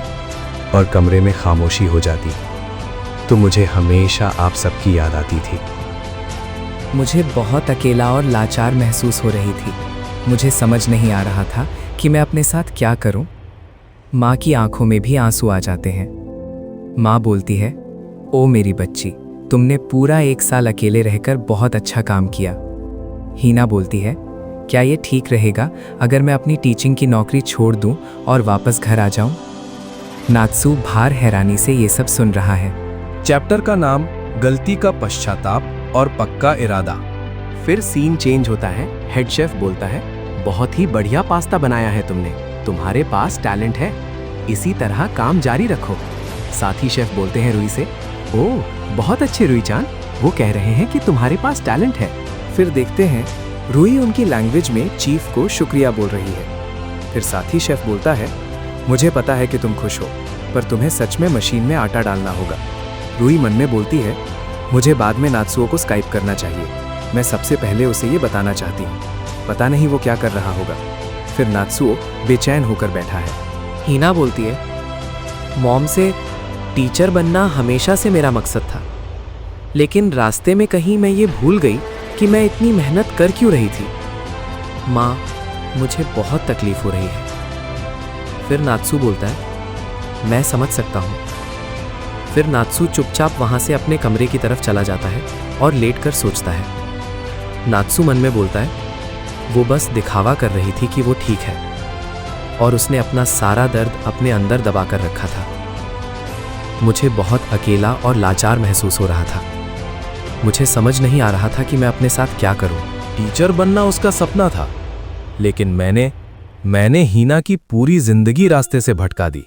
और कमरे में खामोशी हो जाती, तो मुझे हमेशा आप सबकी याद आती थी। मुझे बहुत अकेला और लाचार महसूस हो रही थी। मुझे समझ नहीं आ रहा था कि मैं अपने साथ क्या करूं। माँ की आंखों में भी आंसू आ जाते हैं। माँ बोलती है, ओ मेरी बच्ची, तुमने पूरा 1 साल अकेले रहकर बहुत अच्छा काम किया। हीना बोलती है, क्या ये ठीक रहेगा अगर मैं अपनी टीचिंग की नौकरी छोड़ दूं और वापस घर आ जाऊं? नात्सू भार हैरानी से ये सब सुन रहा है। चैप्टर का नाम गलती का पश्चाताप और पक्का इरादा। फिर सीन चेंज होता है। हेड शेफ बोलता है, बहुत ही बढ़िया पास्ता बनाया है तुमने, तुम्हारे पास टैलेंट है, इसी तरह काम जारी रखो। साथी शेफ बोलते हैं रुई से, ओह बहुत अच्छे रुई चान, वो कह रहे हैं कि तुम्हारे पास टैलेंट है। फिर देखते हैं रूही उनकी लैंग्वेज में चीफ को शुक्रिया बोल रही है। फिर साथी शेफ बोलता है, मुझे पता है कि तुम खुश हो, पर तुम्हें सच में मशीन में आटा डालना होगा। रूही मन में बोलती है, मुझे बाद में नात्सुओ को स्काइप करना चाहिए। मैं सबसे पहले उसे ये बताना चाहती हूँ। पता नहीं वो क्या कर रहा होगा। फिर नात्सुओ बेचैन होकर बैठा है। हीना बोलती है, मॉम से टीचर बनना हमेशा से मेरा मकसद था, लेकिन रास्ते में कहीं मैं ये भूल गई कि मैं इतनी मेहनत कर क्यों रही थी। माँ, मुझे बहुत तकलीफ हो रही है। फिर नात्सू बोलता है, मैं समझ सकता हूँ। फिर नात्सू चुपचाप वहाँ से अपने कमरे की तरफ चला जाता है और लेटकर सोचता है। नात्सू मन में बोलता है, वो बस दिखावा कर रही थी कि वो ठीक है, और उसने अपना सारा दर्द अपने अंदर दबा कर रखा था। मुझे बहुत अकेला और लाचार महसूस हो रहा था। मुझे समझ नहीं आ रहा था कि मैं अपने साथ क्या करूं। टीचर बनना उसका सपना था, लेकिन मैंने हीना की पूरी जिंदगी रास्ते से भटका दी।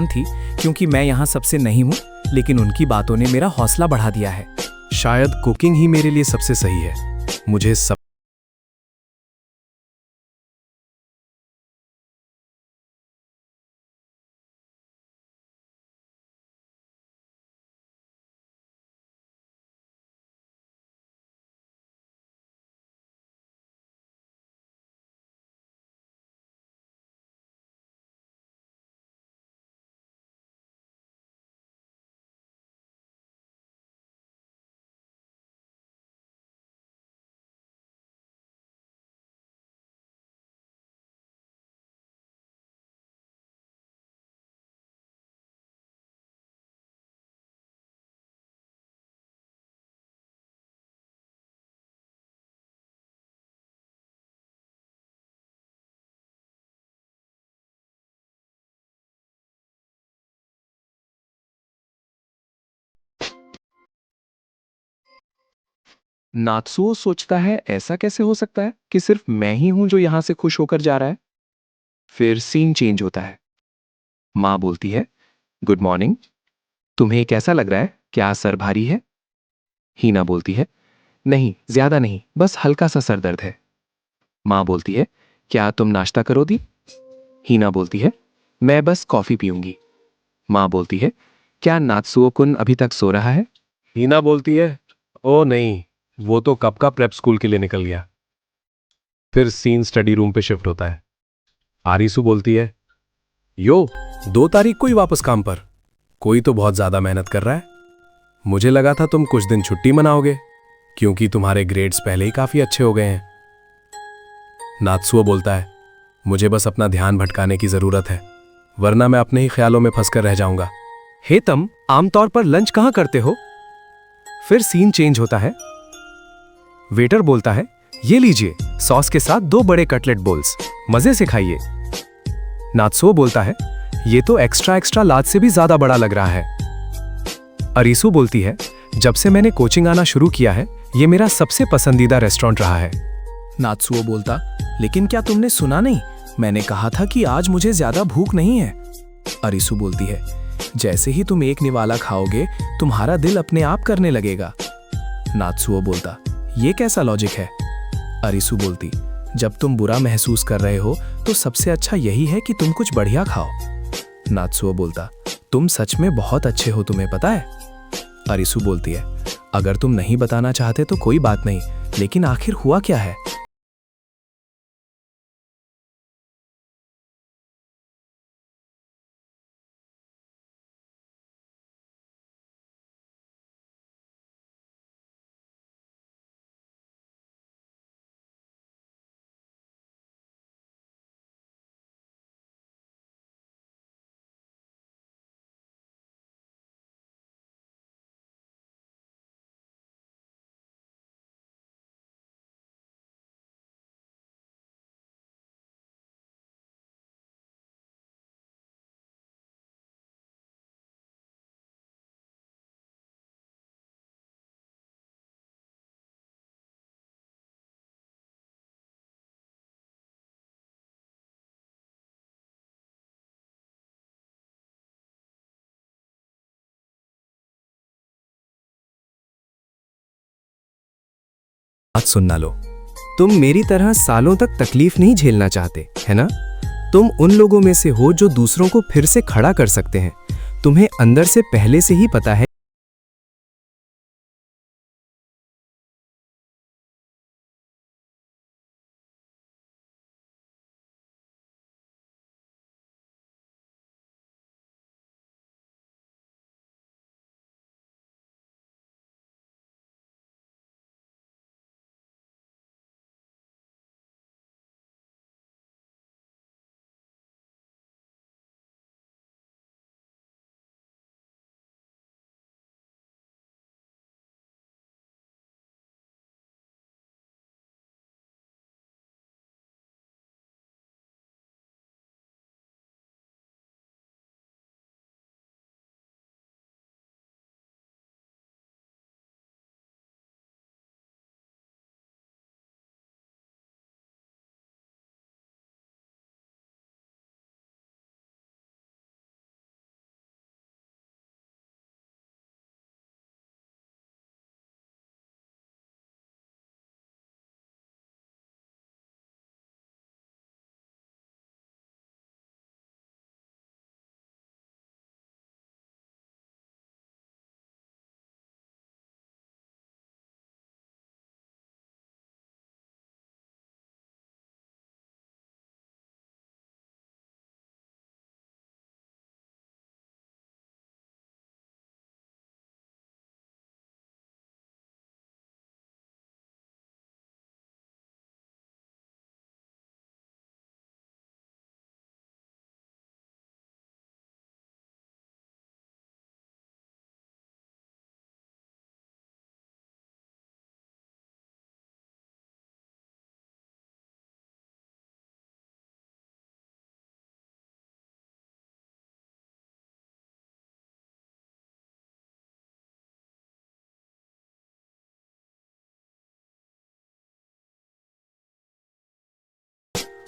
थी क्योंकि मैं यहाँ सबसे नहीं हूँ, लेकिन उनकी बातों ने मेरा हौसला बढ़ा दिया है। शायद कुकिंग ही मेरे लिए सबसे सही है। मुझे सब नात्सुओ सोचता है ऐसा कैसे हो सकता है कि सिर्फ मैं ही हूं जो यहां से खुश होकर जा रहा है। फिर सीन चेंज होता है। माँ बोलती है, गुड मॉर्निंग, तुम्हें कैसा लग रहा है? क्या सर भारी है? हीना बोलती है, नहीं ज्यादा नहीं, बस हल्का सा सर दर्द है। माँ बोलती है, क्या तुम नाश्ता करोगी? हीना बोलती है, मैं बस कॉफी पीऊंगी। माँ बोलती है, क्या नात्सुओ कुन अभी तक सो रहा है? हीना बोलती है, ओ नहीं, वो तो कब का प्रेप स्कूल के लिए निकल गया। फिर सीन स्टडी रूम पे शिफ्ट होता है। आरिसु बोलती है, यो 2 तारीख को ही वापस काम पर। कोई तो बहुत ज्यादा मेहनत कर रहा है। मुझे लगा था तुम कुछ दिन छुट्टी मनाओगे क्योंकि तुम्हारे ग्रेड्स पहले ही काफी अच्छे हो गए हैं। नात्सुओ बोलता है, मुझे बस अपना ध्यान भटकाने की जरूरत है, वरना मैं अपने ही ख्यालों में फंसकर रह जाऊंगा। हे तम, आमतौर पर लंच कहाँ करते हो? फिर सीन चेंज होता है। वेटर बोलता है, ये लीजिए सॉस के साथ 2 बड़े कटलेट बोल्स, मजे से खाइए। नात्सुओ बोलता है, ये तो एक्स्ट्रा एक्स्ट्रा लार्ज से भी ज्यादा बड़ा लग रहा है। अरीसु बोलती है, जब से मैंने कोचिंग आना शुरू किया है, ये मेरा सबसे पसंदीदा रेस्टोरेंट रहा है। नात्सुओ बोलता, लेकिन क्या तुमने सुना नहीं? मैंने कहा था कि आज मुझे ज्यादा भूख नहीं है। अरीसु बोलती है, जैसे ही तुम एक निवाला खाओगे, तुम्हारा दिल अपने आप करने लगेगा। नात्सुओ बोलता, ये कैसा लॉजिक है? अरीसु बोलती, जब तुम बुरा महसूस कर रहे हो तो सबसे अच्छा यही है कि तुम कुछ बढ़िया खाओ। नात्सुओ बोलता, तुम सच में बहुत अच्छे हो, तुम्हें पता है? अरीसु बोलती है, अगर तुम नहीं बताना चाहते तो कोई बात नहीं, लेकिन आखिर हुआ क्या है? बात सुनना लो, तुम मेरी तरह सालों तक तकलीफ नहीं झेलना चाहते, है ना? तुम उन लोगों में से हो जो दूसरों को फिर से खड़ा कर सकते हैं। तुम्हें अंदर से पहले से ही पता है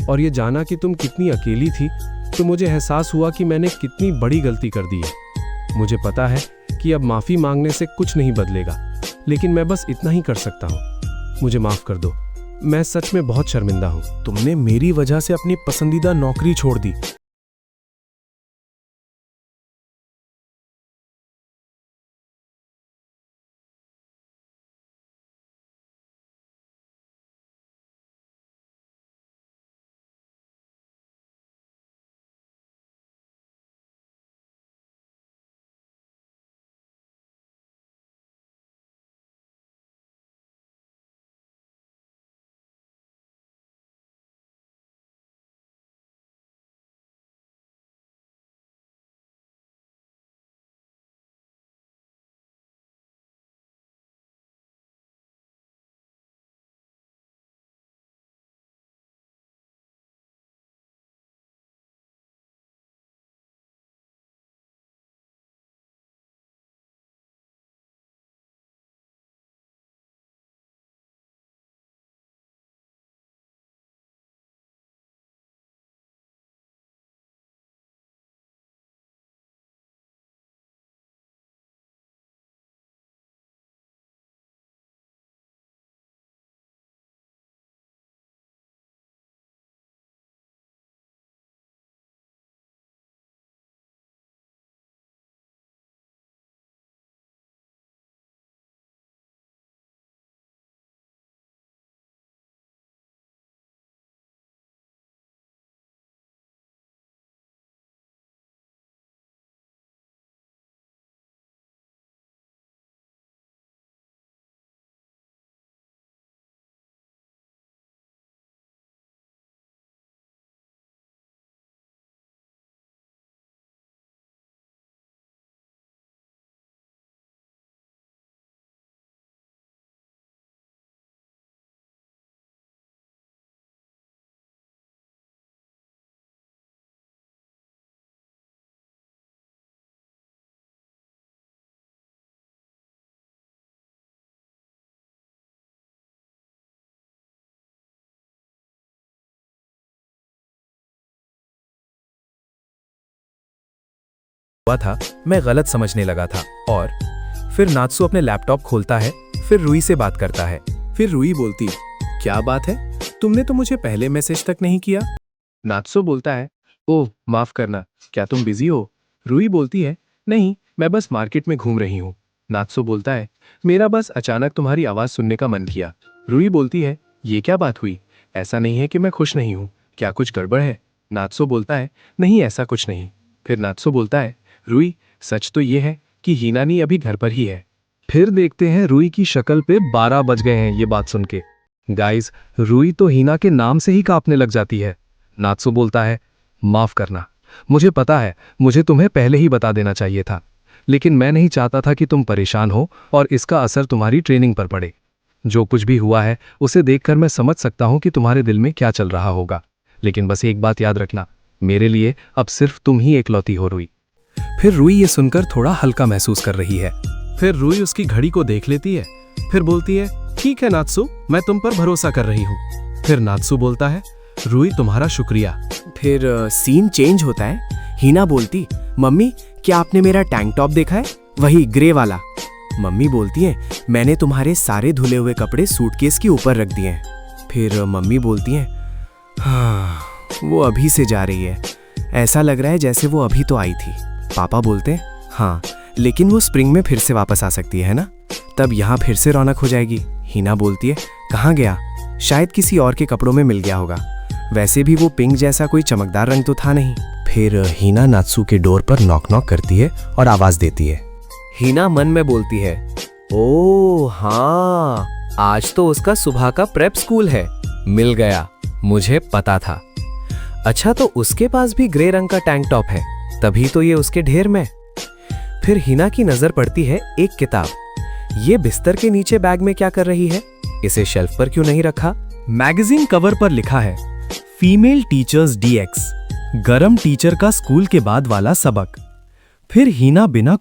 और ये जाना कि तुम कितनी अकेली थी तो मुझे एहसास हुआ कि मैंने कितनी बड़ी गलती कर दी है। मुझे पता है कि अब माफ़ी मांगने से कुछ नहीं बदलेगा, लेकिन मैं बस इतना ही कर सकता हूँ। मुझे माफ़ कर दो, मैं सच में बहुत शर्मिंदा हूँ। तुमने मेरी वजह से अपनी पसंदीदा नौकरी छोड़ दी। हुआ था, मैं गलत समझने लगा था। और फिर नात्सु अपने लैपटॉप खोलता है, फिर रूई से बात करता है। फिर रूई बोलती, क्या बात है, तुमने तो मुझे पहले मैसेज तक नहीं किया। नात्सो बोलता है, ओह माफ़ करना, क्या तुम बिजी हो? रूई बोलती है, नहीं, मैं बस मार्केट में घूम रही हूँ। नात्सो बोलता है, मेरा बस अचानक तुम्हारी आवाज़ सुनने का मन किया। रूई बोलती है, ये क्या बात हुई? ऐसा नहीं है कि मैं खुश नहीं हूँ, क्या कुछ गड़बड़ है? नात्सो बोलता है, नहीं ऐसा कुछ नहीं। फिर नात्सो बोलता है, रूई, सच तो ये है कि हीनानी अभी घर पर ही है। फिर देखते हैं रूई की शक्ल पे 12 बज गए हैं ये बात सुन के। गाइस, रूई तो हीना के नाम से ही कांपने लग जाती है। नात्सु बोलता है, माफ करना, मुझे पता है, मुझे तुम्हें पहले ही बता देना चाहिए था, लेकिन मैं नहीं चाहता था कि तुम परेशान हो और इसका असर तुम्हारी ट्रेनिंग पर पड़े। जो कुछ भी हुआ है उसे देखकर मैं समझ सकता हूं कि तुम्हारे दिल में क्या चल रहा होगा, लेकिन बस एक बात याद रखना, मेरे लिए अब सिर्फ तुम ही एकलौती हो रूई। फिर रूई ये सुनकर थोड़ा हल्का महसूस कर रही है। फिर रूई उसकी घड़ी को देख लेती है, फिर बोलती है, ठीक है नात्सु, मैं तुम पर भरोसा कर रही हूँ। फिर नात्सु बोलता है, रूई तुम्हारा शुक्रिया। फिर सीन चेंज होता है। हीना बोलती, मम्मी क्या आपने मेरा टैंक टॉप देखा है, वही ग्रे वाला? मम्मी बोलती है, मैंने तुम्हारे सारे धुले हुए कपड़े सूटकेस के ऊपर रख दिए हैं। फिर मम्मी बोलती हैं, हाँ वो अभी से जा रही है, ऐसा लग रहा है जैसे वो अभी तो आई थी। पापा बोलते हैं, हाँ लेकिन वो स्प्रिंग में फिर से वापस आ सकती है ना, तब यहाँ फिर से रौनक हो जाएगी। हीना बोलती है, कहाँ गया? शायद किसी और के कपड़ों में मिल गया होगा, वैसे भी वो पिंक जैसा कोई चमकदार रंग तो था नहीं। फिर हीना नात्सु के डोर पर नॉक नॉक करती है और आवाज देती है। हीना मन में बोलती है, ओह हाँ, आज तो उसका सुबह का प्रेप स्कूल है, मिल गया, मुझे पता था। अच्छा तो उसके पास भी ग्रे रंग का टैंक टॉप है, तभी तो ये उसके ढेर में। फिर हीना की नजर पड़ती है एक किताब। ये बिस्तर के नीचे बैग में क्या कर रही है? इसे शेल्फ पर क्यों नहीं रखा? मैगजीन कवर पर लिखा है, फीमेल टीचर्स डीएक्स, गरम टीचर का स्कूल के बाद वाला सबक। फिर हीना बिना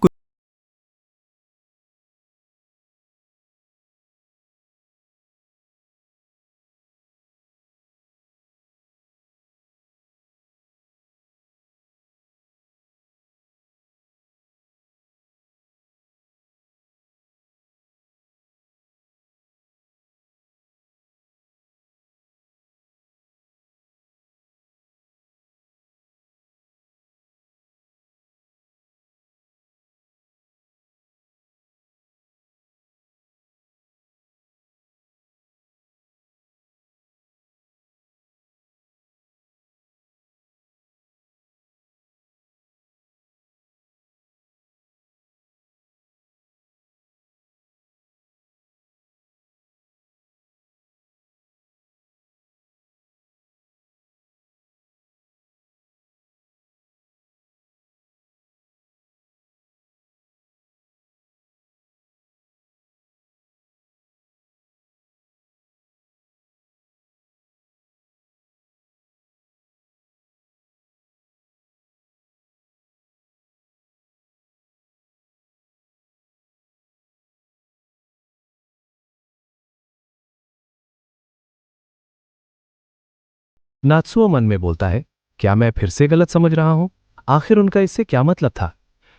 नात्सुओ मन में बोलता है, क्या मैं फिर से गलत समझ रहा हूं? आखिर उनका इससे क्या मतलब था?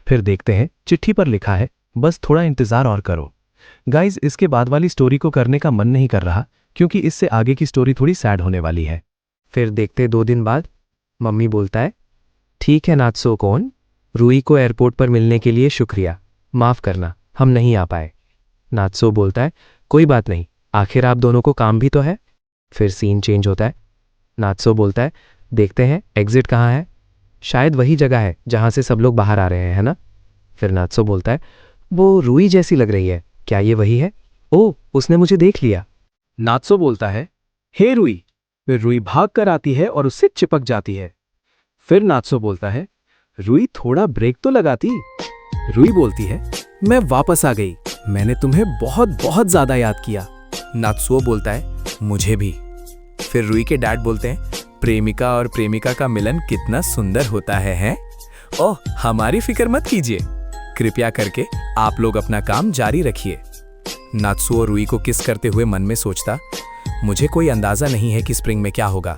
फिर देखते हैं, चिट्ठी पर लिखा है, बस थोड़ा इंतजार और करो। गाइज, इसके बाद वाली स्टोरी को करने का मन नहीं कर रहा, क्योंकि इससे आगे की स्टोरी थोड़ी सैड होने वाली है। फिर देखते 2 दिन बाद मम्मी बोलता है, ठीक है नात्सो कौन, रूई को एयरपोर्ट पर मिलने के लिए शुक्रिया, माफ़ करना हम नहीं आ पाए। नात्सो बोलता है, कोई बात नहीं, आखिर आप दोनों को काम भी तो है। फिर सीन चेंज होता है। नात्सो बोलता है, देखते हैं एग्जिट कहाँ है, शायद वही जगह है जहाँ से सब लोग बाहर आ रहे हैं, है ना? फिर नात्सो बोलता है, वो रूई जैसी लग रही है, क्या ये वही है? ओह, उसने मुझे देख लिया। नात्सो बोलता है, हे रूई। फिर रूई भाग कर आती है और उससे चिपक जाती है। फिर नात्सो बोलता है, रूई थोड़ा ब्रेक तो लगाती। रूई बोलती है, मैं वापस आ गई, मैंने तुम्हें बहुत बहुत ज्यादा याद किया। नात्सुओ बोलता है, मुझे भी। फिर रूई के डैड बोलते हैं, प्रेमिका और प्रेमिका का मिलन कितना सुंदर होता है, हैं? ओह, हमारी फिक्र मत कीजिए, कृपया करके आप लोग अपना काम जारी रखिए। नात्सुओ रूई को किस करते हुए मन में सोचता, मुझे कोई अंदाजा नहीं है कि स्प्रिंग में क्या होगा,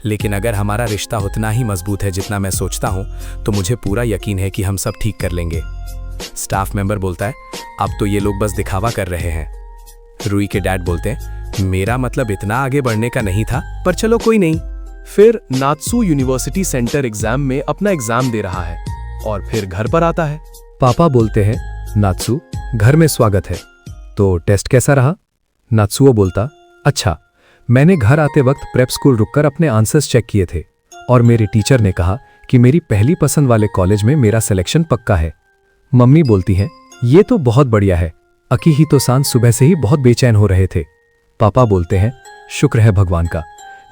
लेकिन अगर हमारा रिश्ता उतना ही मजबूत है जितना मैं सोचता हूं, तो मुझे पूरा यकीन है कि हम सब ठीक कर लेंगे। स्टाफ मेंबर बोलता है, अब तो ये लोग बस दिखावा कर रहे हैं। रूई के डैड बोलते हैं, मेरा मतलब इतना आगे बढ़ने का नहीं था, पर चलो कोई नहीं। फिर नात्सु यूनिवर्सिटी सेंटर एग्जाम में अपना एग्जाम दे रहा है और फिर घर पर आता है। पापा बोलते हैं, नात्सु घर में स्वागत है, तो टेस्ट कैसा रहा? नात्सुओ बोलता, अच्छा, मैंने घर आते वक्त प्रेप स्कूल रुककर अपने आंसर्स चेक किए थे और मेरे टीचर ने कहा कि मेरी पहली पसंद वाले कॉलेज में मेरा सिलेक्शन पक्का है। मम्मी बोलती हैं, ये तो बहुत बढ़िया है, अकीहितो-सान सुबह से ही बहुत बेचैन हो रहे थे। पापा बोलते हैं, शुक्र है भगवान का,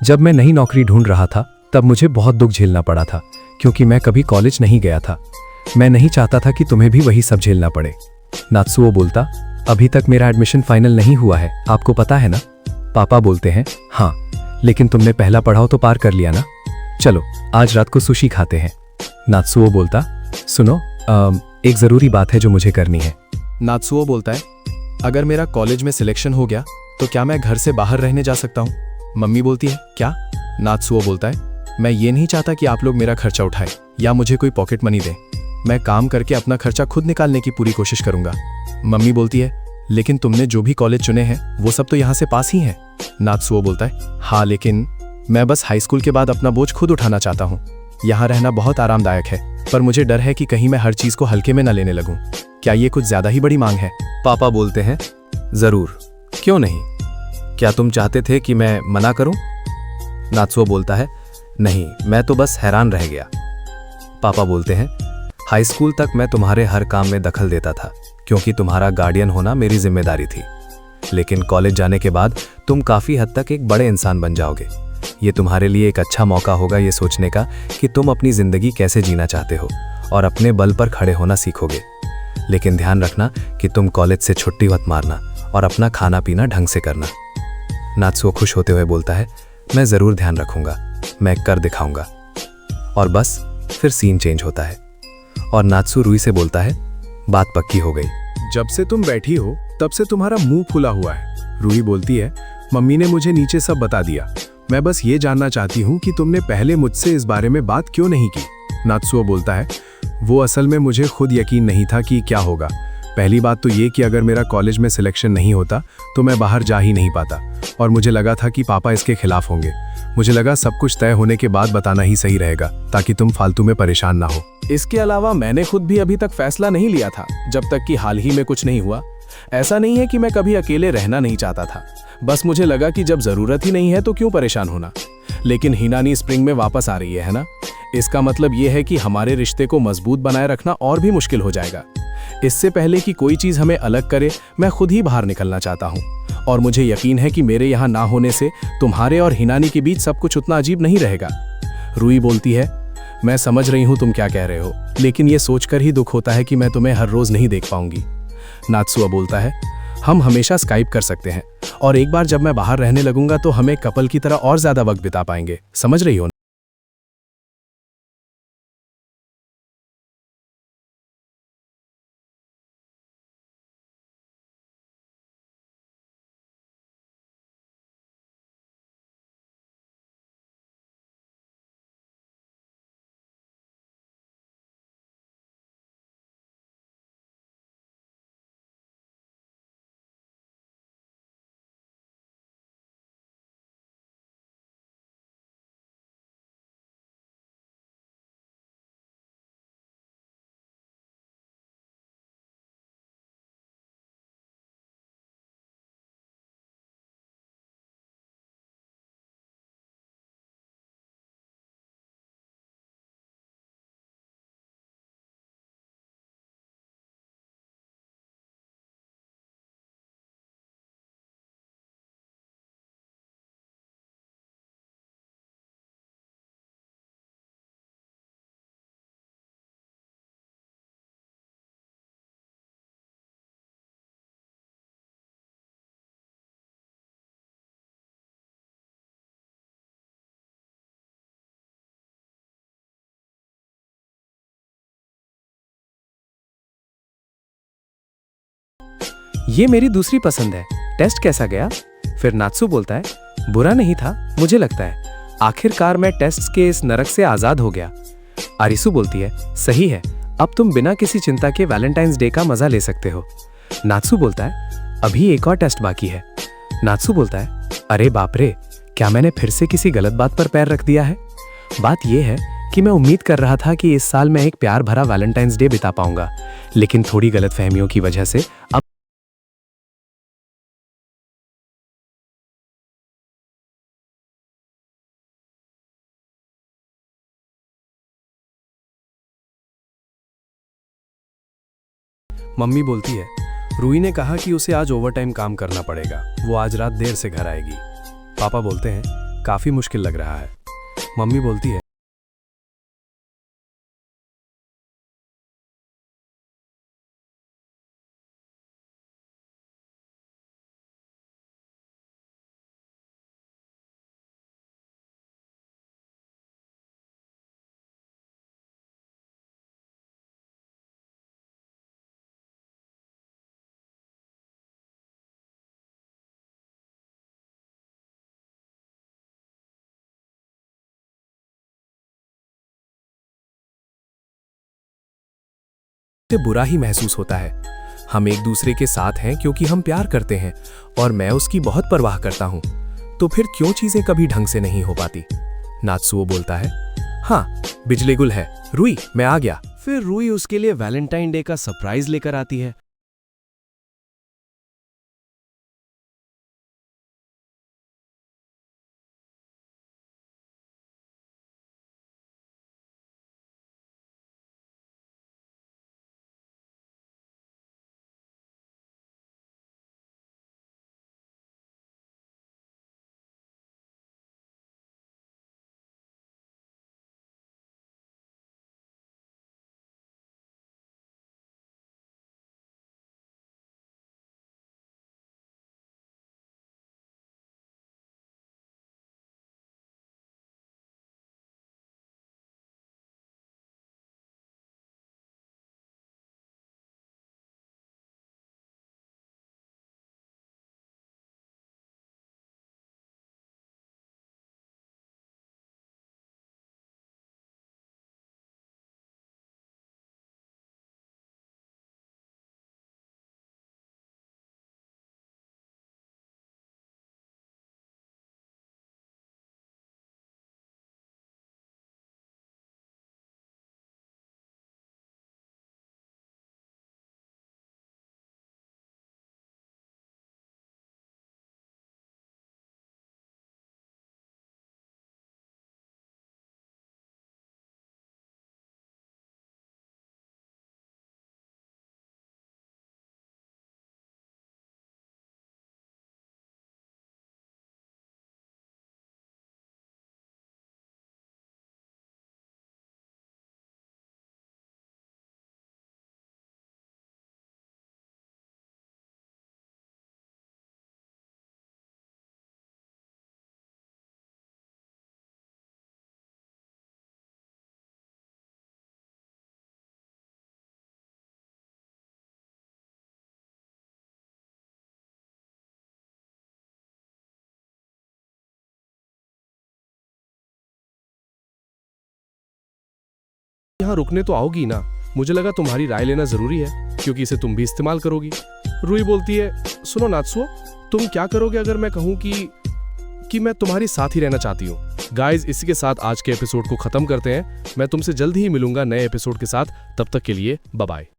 जब मैं नई नौकरी ढूंढ रहा था तब मुझे बहुत दुख झेलना पड़ा था, क्योंकि मैं कभी कॉलेज नहीं गया था। मैं नहीं चाहता था कि तुम्हें भी वही सब झेलना पड़े। नात्सुओ बोलता, अभी तक मेरा एडमिशन फाइनल नहीं हुआ है, आपको पता है ना? पापा बोलते हैं, हाँ, लेकिन तुमने पहला पड़ाव तो पार कर लिया ना, चलो आज रात को सुशी खाते हैं। नात्सुओ बोलता, सुनो, एक जरूरी बात है जो मुझे करनी है। नात्सुओ बोलता है, अगर मेरा कॉलेज में सिलेक्शन हो गया तो क्या मैं घर से बाहर रहने जा सकता हूँ? मम्मी बोलती है, क्या? नात्सुओ बोलता है, मैं ये नहीं चाहता कि आप लोग मेरा खर्चा उठाएं या मुझे कोई पॉकेट मनी दें। मैं काम करके अपना खर्चा खुद निकालने की पूरी कोशिश करूंगा। मम्मी बोलती है, लेकिन तुमने जो भी कॉलेज चुने हैं वो सब तो यहाँ से पास ही हैं। नात्सुओ बोलता है, हाँ, लेकिन मैं बस हाई स्कूल के बाद अपना बोझ खुद उठाना चाहता हूँ। यहाँ रहना बहुत आरामदायक है, पर मुझे डर है कि कहीं मैं हर चीज को हल्के में न लेने लगूं। क्या ये कुछ ज्यादा ही बड़ी मांग है? पापा बोलते हैं, जरूर, क्यों नहीं, क्या तुम चाहते थे कि मैं मना करूं? नात्सुओ बोलता है, नहीं, मैं तो बस हैरान रह गया। पापा बोलते हैं, हाई स्कूल तक मैं तुम्हारे हर काम में दखल देता था, क्योंकि तुम्हारा गार्डियन होना मेरी जिम्मेदारी थी, लेकिन कॉलेज जाने के बाद तुम काफी हद तक एक बड़े इंसान बन जाओगे। ये तुम्हारे लिए एक अच्छा मौका होगा ये सोचने का कि तुम अपनी जिंदगी कैसे जीना चाहते हो और अपने बल पर खड़े होना सीखोगे। लेकिन ध्यान रखना कि तुम कॉलेज से छुट्टी मत मारना और अपना खाना पीना ढंग से करना। नात्सुओ खुश होते हुए बोलता है, मैं जरूर ध्यान रखूंगा, मैं कर दिखाऊंगा। और बस फिर सीन चेंज होता है और नात्सु रूई से बोलता है, बात पक्की हो गई। जब से तुम बैठी हो तब से तुम्हारा मुंह फुला हुआ है। रूही बोलती है, मम्मी ने मुझे नीचे सब बता दिया, मैं बस ये जानना चाहती हूँ कि तुमने पहले मुझसे इस बारे में बात क्यों नहीं की। नात्सुओ बोलता है, वो असल में मुझे खुद यकीन नहीं था कि क्या होगा। पहली बात तो ये कि अगर मेरा कॉलेज में सिलेक्शन नहीं होता तो मैं बाहर जा ही नहीं पाता, और मुझे लगा था कि पापा इसके खिलाफ होंगे। मुझे लगा सब कुछ तय होने के बाद बताना ही सही रहेगा, ताकि तुम फालतू में परेशान ना हो। इसके अलावा मैंने खुद भी अभी तक फैसला नहीं लिया था, जब तक कि हाल ही में कुछ नहीं हुआ। ऐसा नहीं है कि मैं कभी अकेले रहना नहीं चाहता था, बस मुझे लगा कि जब जरूरत ही नहीं है तो क्यों परेशान होना। लेकिन हिनानी स्प्रिंग में वापस आ रही है ना? इसका मतलब यह है कि हमारे रिश्ते को मजबूत बनाए रखना और भी मुश्किल हो जाएगा। इससे पहले कि कोई चीज हमें अलग करे, मैं खुद ही बाहर निकलना चाहता हूँ, और मुझे यकीन है कि मेरे यहाँ ना होने से तुम्हारे और हिनानी के बीच सब कुछ उतना अजीब नहीं रहेगा। रूई बोलती है, मैं समझ रही हूँ तुम क्या कह रहे हो, लेकिन ये सोचकर ही दुख होता है कि मैं तुम्हें हर रोज नहीं देख पाऊंगी। नात्सुओ बोलता है, हम हमेशा स्काइप कर सकते हैं, और एक बार जब मैं बाहर रहने लगूंगा तो हम एक कपल की तरह और ज्यादा वक्त बिता पाएंगे, समझ रही हो? ये मेरी दूसरी पसंद है। टेस्ट कैसा गया? फिर नात्सु बोलता है, बुरा नहीं था, मुझे लगता है। आखिरकार मैं टेस्ट के इस नरक से आजाद हो गया। आरिसु बोलती है, सही है, अब तुम बिना किसी चिंता के वैलेंटाइंस डे का मजा ले सकते हो। नात्सु बोलता है, अभी एक और टेस्ट बाकी है। नात्सु बोलता है, अरे बाप रे, क्या मैंने फिर से किसी गलत बात पर पैर रख दिया है? बात यह है कि मैं उम्मीद कर रहा था कि इस साल मैं एक प्यार भरा वैलेंटाइंस डे बिता पाऊंगा, लेकिन थोड़ी गलतफहमियों की वजह से अब मम्मी बोलती है, रूही ने कहा कि उसे आज ओवरटाइम काम करना पड़ेगा, वो आज रात देर से घर आएगी। पापा बोलते हैं, काफी मुश्किल लग रहा है। मम्मी बोलती है, बुरा ही महसूस होता है। हम एक दूसरे के साथ हैं क्योंकि हम प्यार करते हैं और मैं उसकी बहुत परवाह करता हूं, तो फिर क्यों चीजें कभी ढंग से नहीं हो पाती? नात्सुओ बोलता है, हाँ बिजली गुल है, रूही मैं आ गया। फिर रूही उसके लिए वैलेंटाइन डे का सरप्राइज लेकर आती है। यहाँ रुकने तो आओगी ना? मुझे लगा तुम्हारी राय लेना जरूरी है क्योंकि इसे तुम भी इस्तेमाल करोगी। रूही बोलती है, सुनो नात्सुओ, तुम क्या करोगे अगर मैं कहूं कि मैं तुम्हारी साथ ही रहना चाहती हूँ? गाइज, इसी के साथ आज के एपिसोड को खत्म करते हैं। मैं तुमसे जल्द ही मिलूंगा नए एपिसोड के साथ। तब तक के लिए बाय बाय।